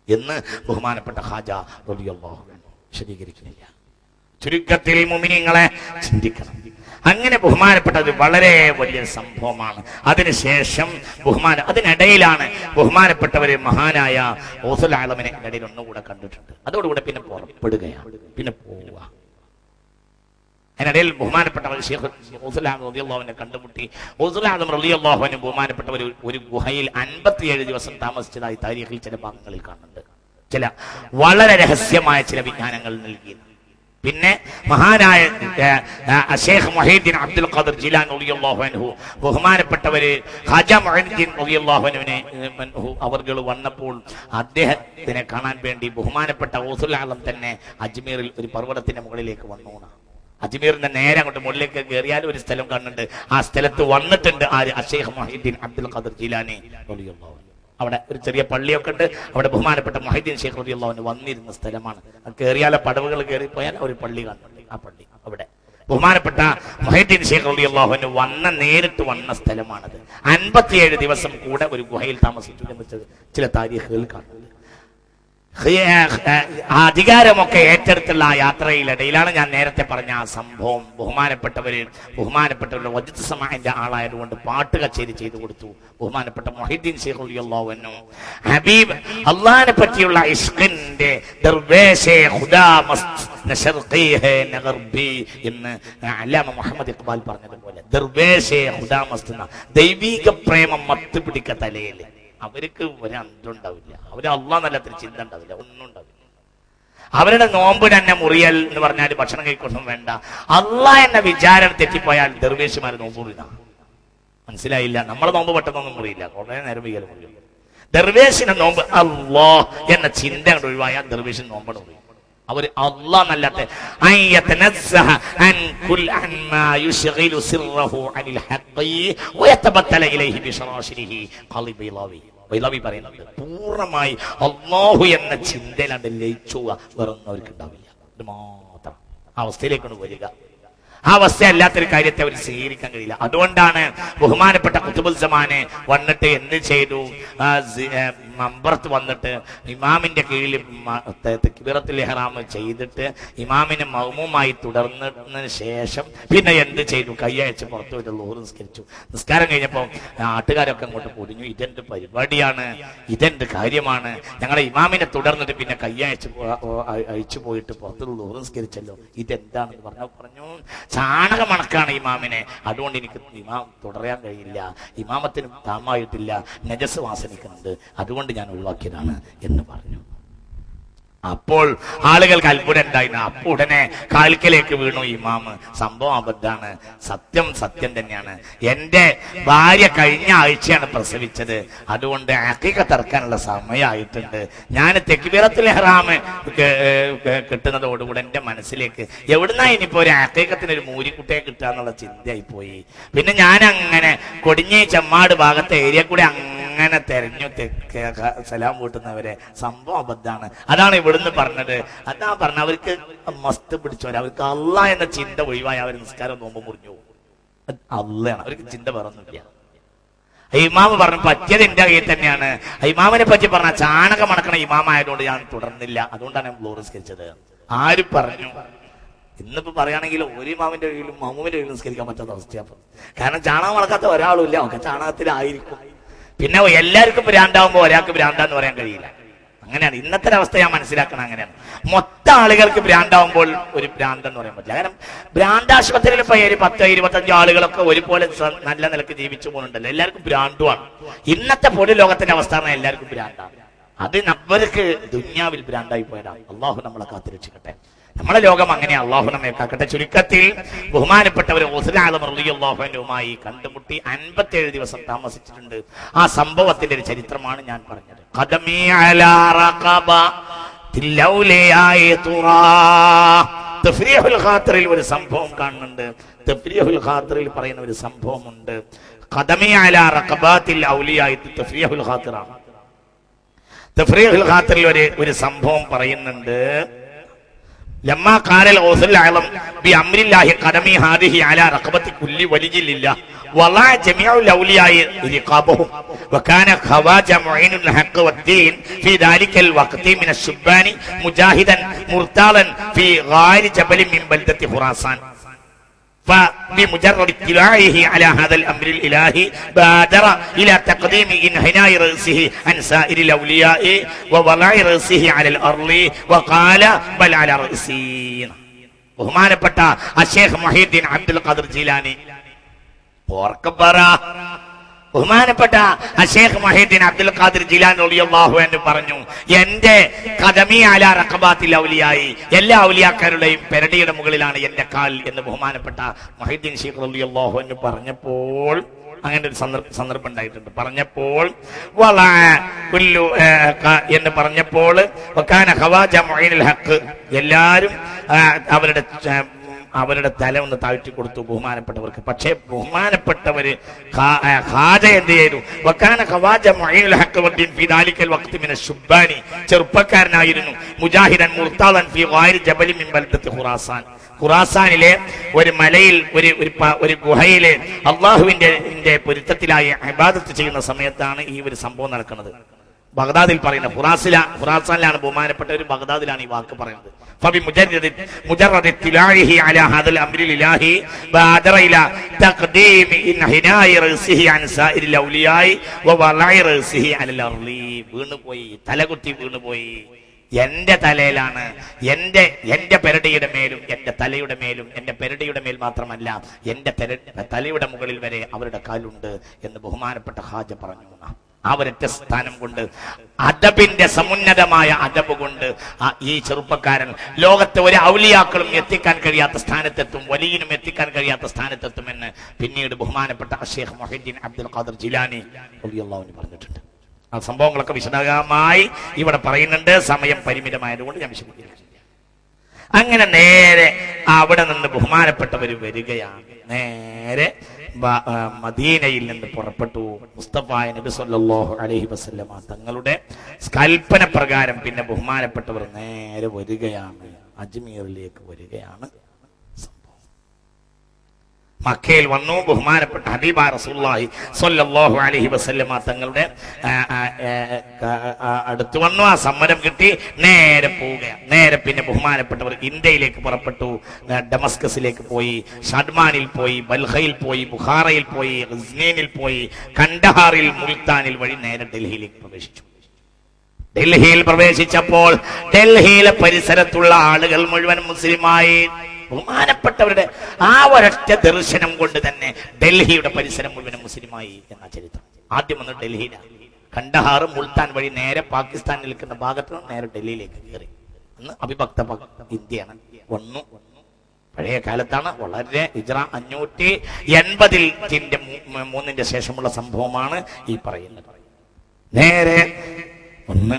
എന്ന് ബഹുമാനപ്പെട്ട ഖാജ റളിയല്ലാഹു അൻഹു വിശദീകരിക്കുന്നില്ല. ചുരുക്കത്തിൽ മുഅ്മിനീങ്ങളെ ചിന്തിക്കണം. അങ്ങനെ ബഹുമാനപ്പെട്ടത് വളരെ വലിയ സംഭവമാണ്. അതിനുശേഷം അതിനിടയിലാണ് ബഹുമാനപ്പെട്ടവര് മഹാനായ ഗൗസുൽ ആലമിനെ ഇടയിൽ ഒന്നുകൂടെ കണ്ടിട്ടുണ്ട്. അതോടുകൂടെ പിന്നെ പുറപ്പെടുകയാണ്, പിന്നെ പോവുക. അതിനിടയിൽ ബഹുമാനപ്പെട്ടവർ ശൈഖ് ഗൗസുൽ ആലം റളിയല്ലാഹു അൻഹു കണ്ടുമുട്ടി. ഗൗസുൽ ആലം റളിയല്ലാഹു അൻഹു ബഹുമാനപ്പെട്ടവർ ഒരു ഗുഹയിൽ 57 ദിവസം താമസിച്ചതായി താരീഖിൽ ചില ഭാഗങ്ങളിൽ കാണുന്നുണ്ട്. ചില വളരെ രഹസ്യമായ ചില വിജ്ഞാനങ്ങൾ നൽകി. പിന്നെ മഹാനായ ശൈഖ് മുഹീദ്ദീൻ അബ്ദുൽ ഖാദിർ ജീലാനി റളിയല്ലാഹു അൻഹു ബഹുമാനപ്പെട്ടവര് ഖാജ മുഈനുദ്ദീൻ റളിയല്ലാഹു അൻഹു അവർകൾ വന്നപ്പോൾ അദ്ദേഹത്തിനെ കാണാൻ വേണ്ടി ബഹുമാനപ്പെട്ട ഗൗസുൽ ആലം തന്നെ അജ്മീറിൽ ഒരു പർവ്വതത്തിന്റെ മുകളിലേക്ക് വന്നു. അജ്മീറിന്റെ നേരെ അങ്ങോട്ട് മുകളിലേക്ക് കയറിയാൽ ഒരു സ്ഥലം കാണുന്നുണ്ട്. ആ സ്ഥലത്ത് വന്നിട്ടുണ്ട് ശൈഖ് മുഹീദ്ദീൻ അബ്ദുൽ ഖാദിർ ജീലാനി റളിയല്ലാഹു അൻഹു. അവിടെ ഒരു ചെറിയ പള്ളിയൊക്കെ ഉണ്ട്. അവിടെ ബഹുമാനപ്പെട്ട മുഹീദ്ദീൻ ശൈഖ് റളിയല്ലാഹു അൻഹു വന്നിരുന്ന സ്ഥലമാണ്. കയറിയാലെ പടവുകൾ കയറിപ്പോയാൽ ഒരു പള്ളി കാണുന്നുണ്ട്. ആ പള്ളി അവിടെ ബഹുമാനപ്പെട്ട മുഹീദ്ദീൻ ശൈഖ് റളിയല്ലാഹു അൻഹു നേരിട്ട് വന്ന സ്ഥലമാണത്. 57 ദിവസം കൂടെ ഒരു ഗുഹയിൽ താമസിച്ചു എന്ന് ചില താരീഖുകൾ കാണുന്നുണ്ട്. അധികാരമൊക്കെ ഏറ്റെടുത്തുള്ള ആ യാത്രയിലിടയിലാണ് ഞാൻ നേരത്തെ പറഞ്ഞ ആ സംഭവം. ബഹുമാനപ്പെട്ടവരുടെ വജിദ് സമാഇന്റെ ആളായതുകൊണ്ട് പാട്ട് കച്ചേരി ചെയ്തു കൊടുത്തു. ബഹുമാനപ്പെട്ട മുഹീദ്ദീൻ ശൈഖ് റളിയല്ലാഹു അൻഹു ഹബീബ് അല്ലാഹുവിനെ പറ്റിയുള്ള ഇഷ്ഖിന്റെ ദർവേശേ ഖുദാ മസ്ത് നശർഖി ഹേ നഗർബി എന്ന് അല്ലാമ മുഹമ്മദ് ഇഖ്ബാൽ പറഞ്ഞതുപോലെ ദർവേശേ ഖുദാ മസ്ത്, ദൈവിക പ്രേമം മത്ത് പിടിക്ക തലയിൽ. അവർക്ക് ഒരു അന്തുണ്ടാവില്ല, അവര് അള്ളാഹ് നല്ലത്തിന് ചിന്ത ഉണ്ടാവില്ല, ഒന്നും ഉണ്ടാവില്ല. അവരുടെ നോമ്പ് തന്നെ മുറിയൽ എന്ന് പറഞ്ഞാൽ ഭക്ഷണം കഴിക്കൊന്നും വേണ്ട. അള്ളാഹ് എന്ന വിചാരം തെറ്റിപ്പോയാൽ ദർവേശുമാര് നോമ്പ് മുറിയുന്ന മനസ്സിലായില്ല. നമ്മളെ നോമ്പ് പെട്ടെന്നൊന്നും മുറിയില്ല, കുറെ നേരം വൈകൽ മുറിയും. ദർവേശിന്റെ നോമ്പ് അള്ളാഹ് എന്ന ചിന്ത ഒഴിവായാൽ ദർവേശിന് നോമ്പ് മുറിയും. അവർ അള്ളാഹ് നല്ലാത്ത പറയുന്നത് പൂർണ്ണമായി അള്ളാഹു എന്ന ചിന്തയിലാണ്ട് ലയിച്ചുക വേറൊന്നും അവർക്ക് ഉണ്ടാവില്ല. ഇത് മാത്രം അവസ്ഥയിലേക്കാണ് വരിക. ആ അവസ്ഥ അല്ലാത്തൊരു കാര്യത്തെ അവർ സ്വീകരിക്കാൻ കഴിയില്ല. അതുകൊണ്ടാണ് ബഹുമാനപ്പെട്ട ഖുതുബുൽ സമാനെ വന്നിട്ട് എന്ത് ചെയ്തു, മമ്പറത്ത് വന്നിട്ട് ഇമാമിന്റെ കീഴിൽ തക്ബീറത്തുൽ ഇഹ്റാം ചെയ്തിട്ട് ഇമാമിനെ മഅ്മൂമായി തുടർന്നതിന് ശേഷം പിന്നെ എന്ത് ചെയ്തു, കയ്യയച്ച് പുറത്തു പോയിട്ട് ളുഹർ നിസ്കരിച്ചു. നിസ്കാരം കഴിഞ്ഞപ്പോൾ നാട്ടുകാരൊക്കെ അങ്ങോട്ട് പൊടിഞ്ഞു. ഇതെന്ത് പരിപാടിയാണ്, ഇതെന്ത് കാര്യമാണ്, ഞങ്ങളെ ഇമാമിനെ തുടർന്നിട്ട് പിന്നെ അയച്ചു പോയിട്ട് പുറത്ത് ളുഹർ നിസ്കരിച്ചല്ലോ, ഇതെന്താണെന്ന് പറഞ്ഞു. ചാണകമണക്കാണ് ഇമാമിനെ, അതുകൊണ്ട് എനിക്ക് ഇമാം തുടരാൻ കഴിയില്ല, ഇമാമത്തിന് താമായിട്ടില്ല, നജസ് വാസനിക്കുന്നുണ്ട്, അതുകൊണ്ട് ഞാൻ ഒഴിവാക്കിയതാണ് എന്ന് പറഞ്ഞു. അപ്പോൾ ആളുകൾക്ക് അത്ഭുതം ഉണ്ടായിരുന്നു. അപ്പൊ ഉടനെ കാൽക്കലേക്ക് വീണു ഇമാമ്. സംഭവം അബദ്ധാണ്, സത്യം തന്നെയാണ്. എന്റെ ഭാര്യ കഴിഞ്ഞ ആഴ്ചയാണ് പ്രസവിച്ചത്, അതുകൊണ്ട് അഖീഖത്ത് ഇറക്കാനുള്ള സമയമായിട്ടുണ്ട്. ഞാൻ തക്ബീറത്തുൽ ഇഹ്റാം കിട്ടുന്നതോടുകൂടെ എന്റെ മനസ്സിലേക്ക് എവിടുന്നാ ഇനിയിപ്പോ ഒരു അഖീഖത്തിന് ഒരു മൂരിക്കുട്ടിയെ കിട്ടുക എന്നുള്ള ചിന്തയായി പോയി. പിന്നെ ഞാൻ അങ്ങനെ കൊടിഞ്ഞി ചെമ്മാട് ഭാഗത്തെ ഏരിയ കൂടെ അങ്ങനെ തെരഞ്ഞു സലാം കൂട്ടുന്നവരെ. സംഭവം അബദ്ധാണ്. അതാണ് ഇവിടുന്ന് പറഞ്ഞത്. അതാ പറഞ്ഞ അവർക്ക് മസ്ത് പിടിച്ചവര്, അവർക്ക് അള്ളാഹ് എന്ന ചിന്ത ഒഴിവായി അവർ നിസ്കാരം നോമ്പ് മുറിഞ്ഞു. അള്ളാണ്, അവർക്ക് ചിന്ത പറഞ്ഞില്ല. ഇമാമ് പറഞ്ഞു പറ്റിയത് എന്റെ കയ്യിൽ തന്നെയാണ്. ഇമാമിനെ പറ്റി പറഞ്ഞ ചാണകം മണക്കണ ഇമാമായതുകൊണ്ട് ഞാൻ തുടർന്നില്ല, അതുകൊണ്ടാണ് ഞാൻ ഗ്ലോറിസ്കരിച്ചത്. ആര് പറഞ്ഞു? ഇന്നിപ്പോ പറയുകയാണെങ്കിൽ ഒരു ഇമാമിന്റെ കയ്യിലും മമ്മൂമിന്റെ കയ്യിലും നിസ്കരിക്കാൻ പറ്റാത്ത അവസ്ഥയാണ്. കാരണം ചാണകം മണക്കാത്ത ഒരാളും ഇല്ല, ഒക്കെ ചാണകത്തിലായിരിക്കും. പിന്നെ എല്ലാവർക്കും ഭ്രാന്താവുമ്പോ ഒരാൾക്ക് ഭ്രാന്താന്ന് പറയാൻ കഴിയില്ല. അങ്ങനെയാണ് ഇന്നത്തെ അവസ്ഥ ഞാൻ മനസ്സിലാക്കണം. അങ്ങനെയാണ് മൊത്തം ആളുകൾക്ക് ഭ്രാന്താവുമ്പോൾ ഒരു ഭ്രാന്തെന്ന് പറയാൻ പറ്റില്ല. കാരണം ഭ്രാന്താശുപത്രിയിൽ ഇപ്പൊ 10-25 ആളുകളൊക്കെ ഒരുപോലെ നല്ല നിലക്ക് ജീവിച്ചു പോകുന്നുണ്ടല്ലോ. എല്ലാവർക്കും ഭ്രാന്തുമാണ്. ഇന്നത്തെ പൊതു ലോകത്തിന്റെ അവസ്ഥ എല്ലാവർക്കും ഭ്രാന്താണ്. അത് അവർക്ക് ദുന്യാവിൽ ഭ്രാന്തായി പോയതാണ്. അള്ളാഹു നമ്മളെ കാത്തുരക്ഷിക്കട്ടെ. നമ്മളെ ലോകം അങ്ങനെ അള്ളാഹു നമ്മെ കാക്കട്ടെ. ചുരുക്കത്തിൽ ബഹുമാനപ്പെട്ടവർ റളിയല്ലാഹുവുമായി കണ്ടുമുട്ടി 57 ദിവസം താമസിച്ചിട്ടുണ്ട്. ആ സംഭവത്തിന്റെ ഒരു ചരിത്രമാണ് ഞാൻ പറഞ്ഞത്. ഖദമി അലാ റഖബ തില്ലൗലിയായ തുറാ. തഫ്രീഹുൽ ഖാത്തിറിൽ ഒരു സംഭവം കാണുന്നുണ്ട്. തഫ്രീഹുൽ ഖാത്തിറിൽ പറയുന്ന ഒരു സംഭവമുണ്ട്. ഖദമി അലാ റഖബാത്തിൽ ഔലിയായ തഫ്രീഹുൽ ഖാത്തിറാണ്. തഫ്രീഹുൽ ഖാത്തിറിൽ ഒരു സംഭവം പറയുന്നുണ്ട്. لما قال الغوث الأعظم بأمر الله قدمي هذه على رقبة كل ولي لله وضع جميع الأولياء رقابهم وكان خواجة معين الحق والدين في ذلك الوقت من الشبان مجاهدا مرتالا في غار جبل من بلدة خراسان فبمجرد اطلاعه على هذا الامر الالهي بادر الى تقديم انحناء راسه عن سائر الاولياء ووضع راسه على الارض وقال بل على راسي. ബഹുമാനപ്പെട്ട അശേഖ് മുഹീദ്ദീൻ അബ്ദുൽ ഖാദിർ ജീലാനി ബഹുമാനപ്പെട്ട അശേഖ് മുഹീദ്ദീൻ അബ്ദുൽ ഖാദിർ ജീലാനി റളിയല്ലാഹു അൻഹു പറഞ്ഞു, എന്റെ ഖദമി അലാ റഖബാത്തിൽ ഔലിയായി, എല്ലാ ഔലിയാക്കാരുടെയും പെരടിയുടെ മുകളിലാണ് എന്റെ കാൽ എന്ന് ബഹുമാനപ്പെട്ട മുഹീദ്ദീൻ ശൈഖ് റളിയല്ലാഹു അൻഹു പറഞ്ഞപ്പോൾ, അങ്ങനെ ഒരു സന്ദർഭം ഉണ്ടായിട്ടുണ്ട്. പറഞ്ഞപ്പോൾ എന്ന് പറഞ്ഞപ്പോൾ എല്ലാരും അവരുടെ തല ഒന്ന് താഴ്ത്തി കൊടുത്തു ബഹുമാനപ്പെട്ടവർക്ക്. പക്ഷേ ബഹുമാനപ്പെട്ടവര് ഖാജ എന്ത് ചെയ്തു? ചെറുപ്പക്കാരനായിരുന്നു. മുജാഹിദൻ മുർത്താദൻ ഫീ ഗാരി ജബലി മിൻ ബൽദത്തി ഖുറാസാൻ. ഖുറാസാനിലെ ഒരു മലയിൽ ഒരു ഗുഹയിലെ അള്ളാഹുവിന്റെ പൊരുത്തത്തിലായി ഇബാദത്ത് ചെയ്യുന്ന സമയത്താണ് ഈ ഒരു സംഭവം നടക്കുന്നത്. ബഗ്ദാദിൽ പറയുന്ന ഖുറാസാനിലാണ് ബഹുമാനപ്പെട്ട ഒരു ബഗ്ദാദിലാണ് ഈ വാക്ക് പറയുന്നത്. فبمجرد اطلاعه على هذا الامر الالهي بادر الى تقديم انحناء راسه عن سائر الاولياء ووضع راسه على الارض. വീണുപോയി, തലകുത്തി വീണുപോയി. എന്റെ തലയിലാണ്, എന്റെ പെരടിയുടെ മേലും എന്റെ തലയുടെ മേലും, എന്റെ പെരടിയുടെ മേൽ മാത്രമല്ല എന്റെ തലയുടെ മുകളിൽ വരെ അവരുടെ കാലുണ്ട് എന്ന് ബഹുമാനപ്പെട്ട ഖാജ പറഞ്ഞു. ആ ഒരൊറ്റ സ്ഥാനം കൊണ്ട്, അദബിന്റെ സമുന്നതമായ അദബ് കൊണ്ട് ഈ ചെറുപ്പക്കാരൻ ലോകത്തെ ഒരു ഔലിയാക്കളും എത്തിക്കാൻ കഴിയാത്ത സ്ഥാനത്തെത്തും, വലിയനും എത്തിക്കാൻ കഴിയാത്ത സ്ഥാനത്തെത്തുമെന്ന് പിന്നീട് ബഹുമാനപ്പെട്ട ശൈഖ് മുഹീദ്ദീൻ അബ്ദുൽ ഖാദിർ ജീലാനി റളിയല്ലാഹു അൻഹു പറഞ്ഞിട്ടുണ്ട്. ആ സംഭവങ്ങളൊക്കെ വിശദമായി ഇവിടെ പറയുന്നുണ്ട്. സമയം പരിമിതമായതുകൊണ്ട് ഞാൻ വിശദീകരിക്കും. അങ്ങനെ നേരെ അവിടെ നിന്ന് ബഹുമാനപ്പെട്ടവർ വരികയാണ്. നേരെ മദീനയിൽ നിന്ന് പുറപ്പെട്ടു. മുസ്തഫ നബി സല്ലല്ലാഹു അലൈഹി വസല്ലമ തങ്ങളുടെ കൽപ്പന പ്രകാരം പിന്നെ ബഹുമാനപ്പെട്ടവർ നേരെ വരികയാണ്, അജ്മീറിലേക്ക് വരികയാണ്. മക്കയിൽ വന്നു. ബഹുമാനപ്പെട്ട ഹബീബ റസൂലുള്ളാഹി സ്വല്ലല്ലാഹു അലൈഹി വസല്ലമ തങ്ങളുടെ അടുത്ത് വന്നു. ആ സമ്മതം കിട്ടി. നേരെ പോവുകയാണ്. നേരെ പിന്നെ ബഹുമാനപ്പെട്ടവർ ഇന്ത്യയിലേക്ക് പുറപ്പെട്ടു. ഡമസ്കസിലേക്ക് പോയി, ഷഡ്മാനിൽ പോയി, ബൽഖയിൽ പോയി, ബുഖാറയിൽ പോയി, ഗസ്നീനിൽ പോയി, കണ്ടഹാറിൽ, മുൽത്താനിൽ വഴി നേരെ ഡൽഹിയിലേക്ക് പ്രവേശിച്ചു. ഡൽഹിയിൽ പ്രവേശിച്ചപ്പോൾ ഡൽഹിയിലെ പരിസരത്തുള്ള ആളുകൾ മുഴുവൻ മുസ്ലിമായി. ബഹുമാനപ്പെട്ടവരുടെ ആ ഒരൊറ്റ ദർശനം കൊണ്ട് തന്നെ ഡൽഹിയുടെ പരിസരം മുഴുവനും മുസ്ലിമായി എന്ന ചരിത്രം. ആദ്യം വന്ന് ഡൽഹിയിലാണ്. കണ്ടഹാർ, മുൾത്താൻ വഴി നേരെ പാകിസ്ഥാനിൽ നിൽക്കുന്ന ഭാഗത്ത് നിന്ന് നേരെ ഡൽഹിയിലേക്ക് കയറി. അന്ന് അവിഭക്ത ഇന്ത്യയാണ്. വന്നു. പഴയ കാലത്താണ്. വളരെ ഹിജ്റ 580 ശേഷമുള്ള സംഭവമാണ് ഈ പറയുന്നത്. നേരെ ഒന്ന്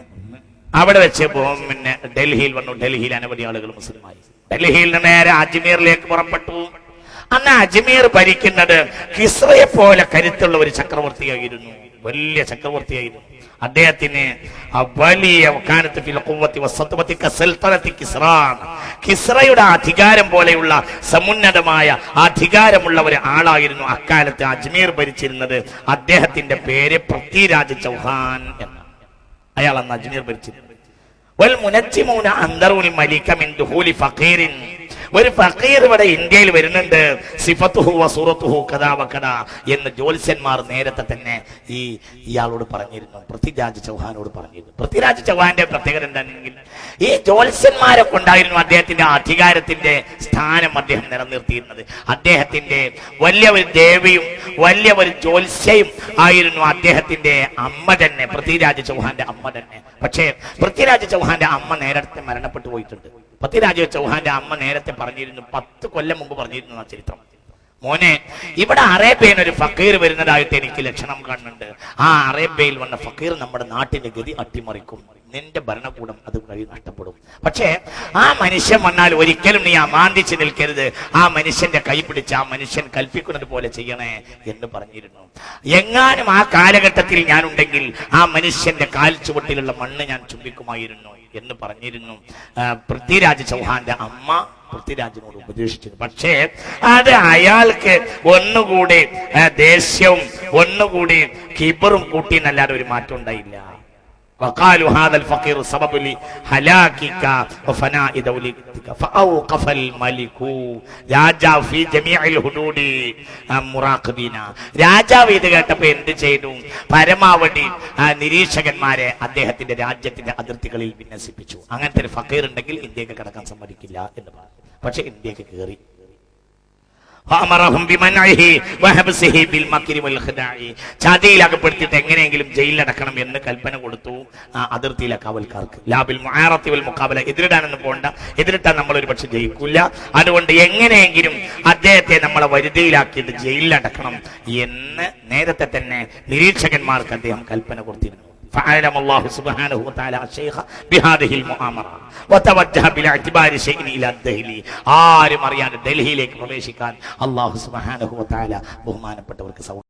അവിടെ വെച്ച് പിന്നെ ഡൽഹിയിൽ വന്നു. ഡൽഹിയിൽ അനവധി ആളുകൾ മുസ്ലിമായി. ഡൽഹിയിൽ നിന്ന് നേരെ അജ്മീറിലേക്ക് പുറപ്പെട്ടു. അന്ന് അജ്മീർ ഭരിക്കുന്നത് കിസ്റയെ പോലെ കരുത്തുള്ള ഒരു ചക്രവർത്തിയായിരുന്നു. വലിയ ചക്രവർത്തിയായിരുന്നു. അദ്ദേഹത്തിന് വലിയ കിസ്റയുടെ അധികാരം പോലെയുള്ള സമുന്നതമായ അധികാരമുള്ള ഒരു ആളായിരുന്നു അക്കാലത്ത് അജ്മീർ ഭരിച്ചിരുന്നത്. അദ്ദേഹത്തിന്റെ പേര് പൃഥ്വിരാജ് ചൗഹാൻ എന്നാണ്. അയാൾ അന്ന് അജ്മീർ ഭരിച്ചിരുന്നത്. ഒരു ഫഖീർ ഇവിടെ ഇന്ത്യയിൽ വരുന്നുണ്ട്, സിഫത്തുഹു വസൂറത്തുഹു കദാ വകദാ എന്ന് ജ്യോത്സ്യന്മാർ നേരത്തെ തന്നെ ഇയാളോട് പറഞ്ഞിരുന്നു, പൃഥ്വിരാജ് ചൗഹാനോട് പറഞ്ഞിരുന്നു. പൃഥ്വിരാജ് ചൗഹാന്റെ പ്രത്യേകത എന്താണെങ്കിൽ ഈ ജ്യോത്സ്യന്മാരെ കൊണ്ടായിരുന്നു അദ്ദേഹത്തിന്റെ അധികാരത്തിന്റെ സ്ഥാനം അദ്ദേഹം നിലനിർത്തിയിരുന്നത്. അദ്ദേഹത്തിന്റെ വലിയ ഒരു ദേവിയും വലിയ ഒരു ജ്യോത്സ്യയും ആയിരുന്നു അദ്ദേഹത്തിന്റെ അമ്മ തന്നെ, പൃഥ്വിരാജ് ചൗഹാന്റെ അമ്മ തന്നെ. പക്ഷേ പൃഥ്വിരാജ് ചൗഹാന്റെ അമ്മ നേരത്തെ മരണപ്പെട്ടു പോയിട്ടുണ്ട്. പൃഥ്വിരാജ് ചൗഹാന്റെ അമ്മ നേരത്തെ പറഞ്ഞിരുന്നു, 10 കൊല്ലം മുമ്പ് പറഞ്ഞിരുന്നു ചരിത്രം, മോനെ ഇവിടെ അറേബ്യയിൽ ഒരു ഫക്കീർ വരുന്നതായിട്ട് എനിക്ക് ലക്ഷണം കാണുന്നുണ്ട്. ആ അറേബ്യയിൽ വന്ന ഫക്കീർ നമ്മുടെ നാട്ടിന്റെ ഗതി അട്ടിമറിക്കും, നിന്റെ ഭരണകൂടം അത് വഴി നഷ്ടപ്പെടും. പക്ഷേ ആ മനുഷ്യൻ വന്നാൽ ഒരിക്കലും നീ അമാന്തിച്ച് നിൽക്കരുത്, ആ മനുഷ്യന്റെ കൈ പിടിച്ച് ആ മനുഷ്യൻ കൽപ്പിക്കുന്നത് പോലെ ചെയ്യണേ എന്ന് പറഞ്ഞിരുന്നു. എങ്ങാനും ആ കാലഘട്ടത്തിൽ ഞാനുണ്ടെങ്കിൽ ആ മനുഷ്യന്റെ കാൽ ചുവട്ടിലുള്ള മണ്ണ് ഞാൻ ചുംബിക്കുമായിരുന്നു എന്ന് പറഞ്ഞിരുന്നു പൃഥ്വിരാജ് ചൗഹാന്റെ അമ്മ പൃഥ്വിരാജിനോട് ഉപദേശിച്ചത്. പക്ഷേ അത് അയാൾക്ക് ഒന്നുകൂടി ദേഷ്യവും ഒന്നുകൂടി കിബറും കൂട്ടി എന്നല്ലാതെ ഒരു മാറ്റം ഉണ്ടായില്ല. وقالوا هذا الفقير سبب لهلاكك وفناء دولتك فأوقف الملك രാജാവ് في جميع الحدود مراقبين. രാജാവ് ഇത് കേട്ടപ്പോൾ എന്ത് ചെയ്തു? പരമാവധി നിരീക്ഷകന്മാരെ അദ്ദേഹത്തിന്റെ രാജ്യത്തിന്റെ അതിർത്തികളിൽ വിന്യസിപ്പിച്ചു. അങ്ങനത്തെ ഒരു ഫക്കീർ ഉണ്ടെങ്കിൽ ഇന്ത്യക്ക് കടക്കാൻ സമ്മതിക്കില്ല എന്ന് പറഞ്ഞു. പക്ഷെ ഇന്ത്യക്ക് കയറി. ചതിയിൽ അകപ്പെടുത്തിയിട്ട് എങ്ങനെയെങ്കിലും ജയിലിലടക്കണം എന്ന് കൽപ്പന കൊടുത്തു അതിർത്തിയിലെ കാവൽക്കാർക്ക്. ലാബിൽ മുഖാബല, എതിരിടാനൊന്നും പോണ്ട, എതിരിട്ടാൽ നമ്മൾ ഒരു പക്ഷെ ജയിക്കില്ല. അതുകൊണ്ട് എങ്ങനെയെങ്കിലും അദ്ദേഹത്തെ നമ്മളെ വരുതിയിലാക്കിയിട്ട് ജയിലിലടക്കണം എന്ന് നേരത്തെ തന്നെ നിരീക്ഷകന്മാർക്ക് അദ്ദേഹം കൽപ്പന കൊടുത്തിരുന്നു. فعلم الله سبحانه وتعالى الشيخ بهذه المؤامرة وتوجه بالاعتبار شيء الى الدهلي. ആരും അറിയാതെ ഡൽഹിയിലേക്ക് പ്രവേശിക്കാൻ അല്ലാഹു സുബ്ഹാനഹു വ തആല ബഹുമാനപ്പെട്ടവർക്ക് സൗകര്യം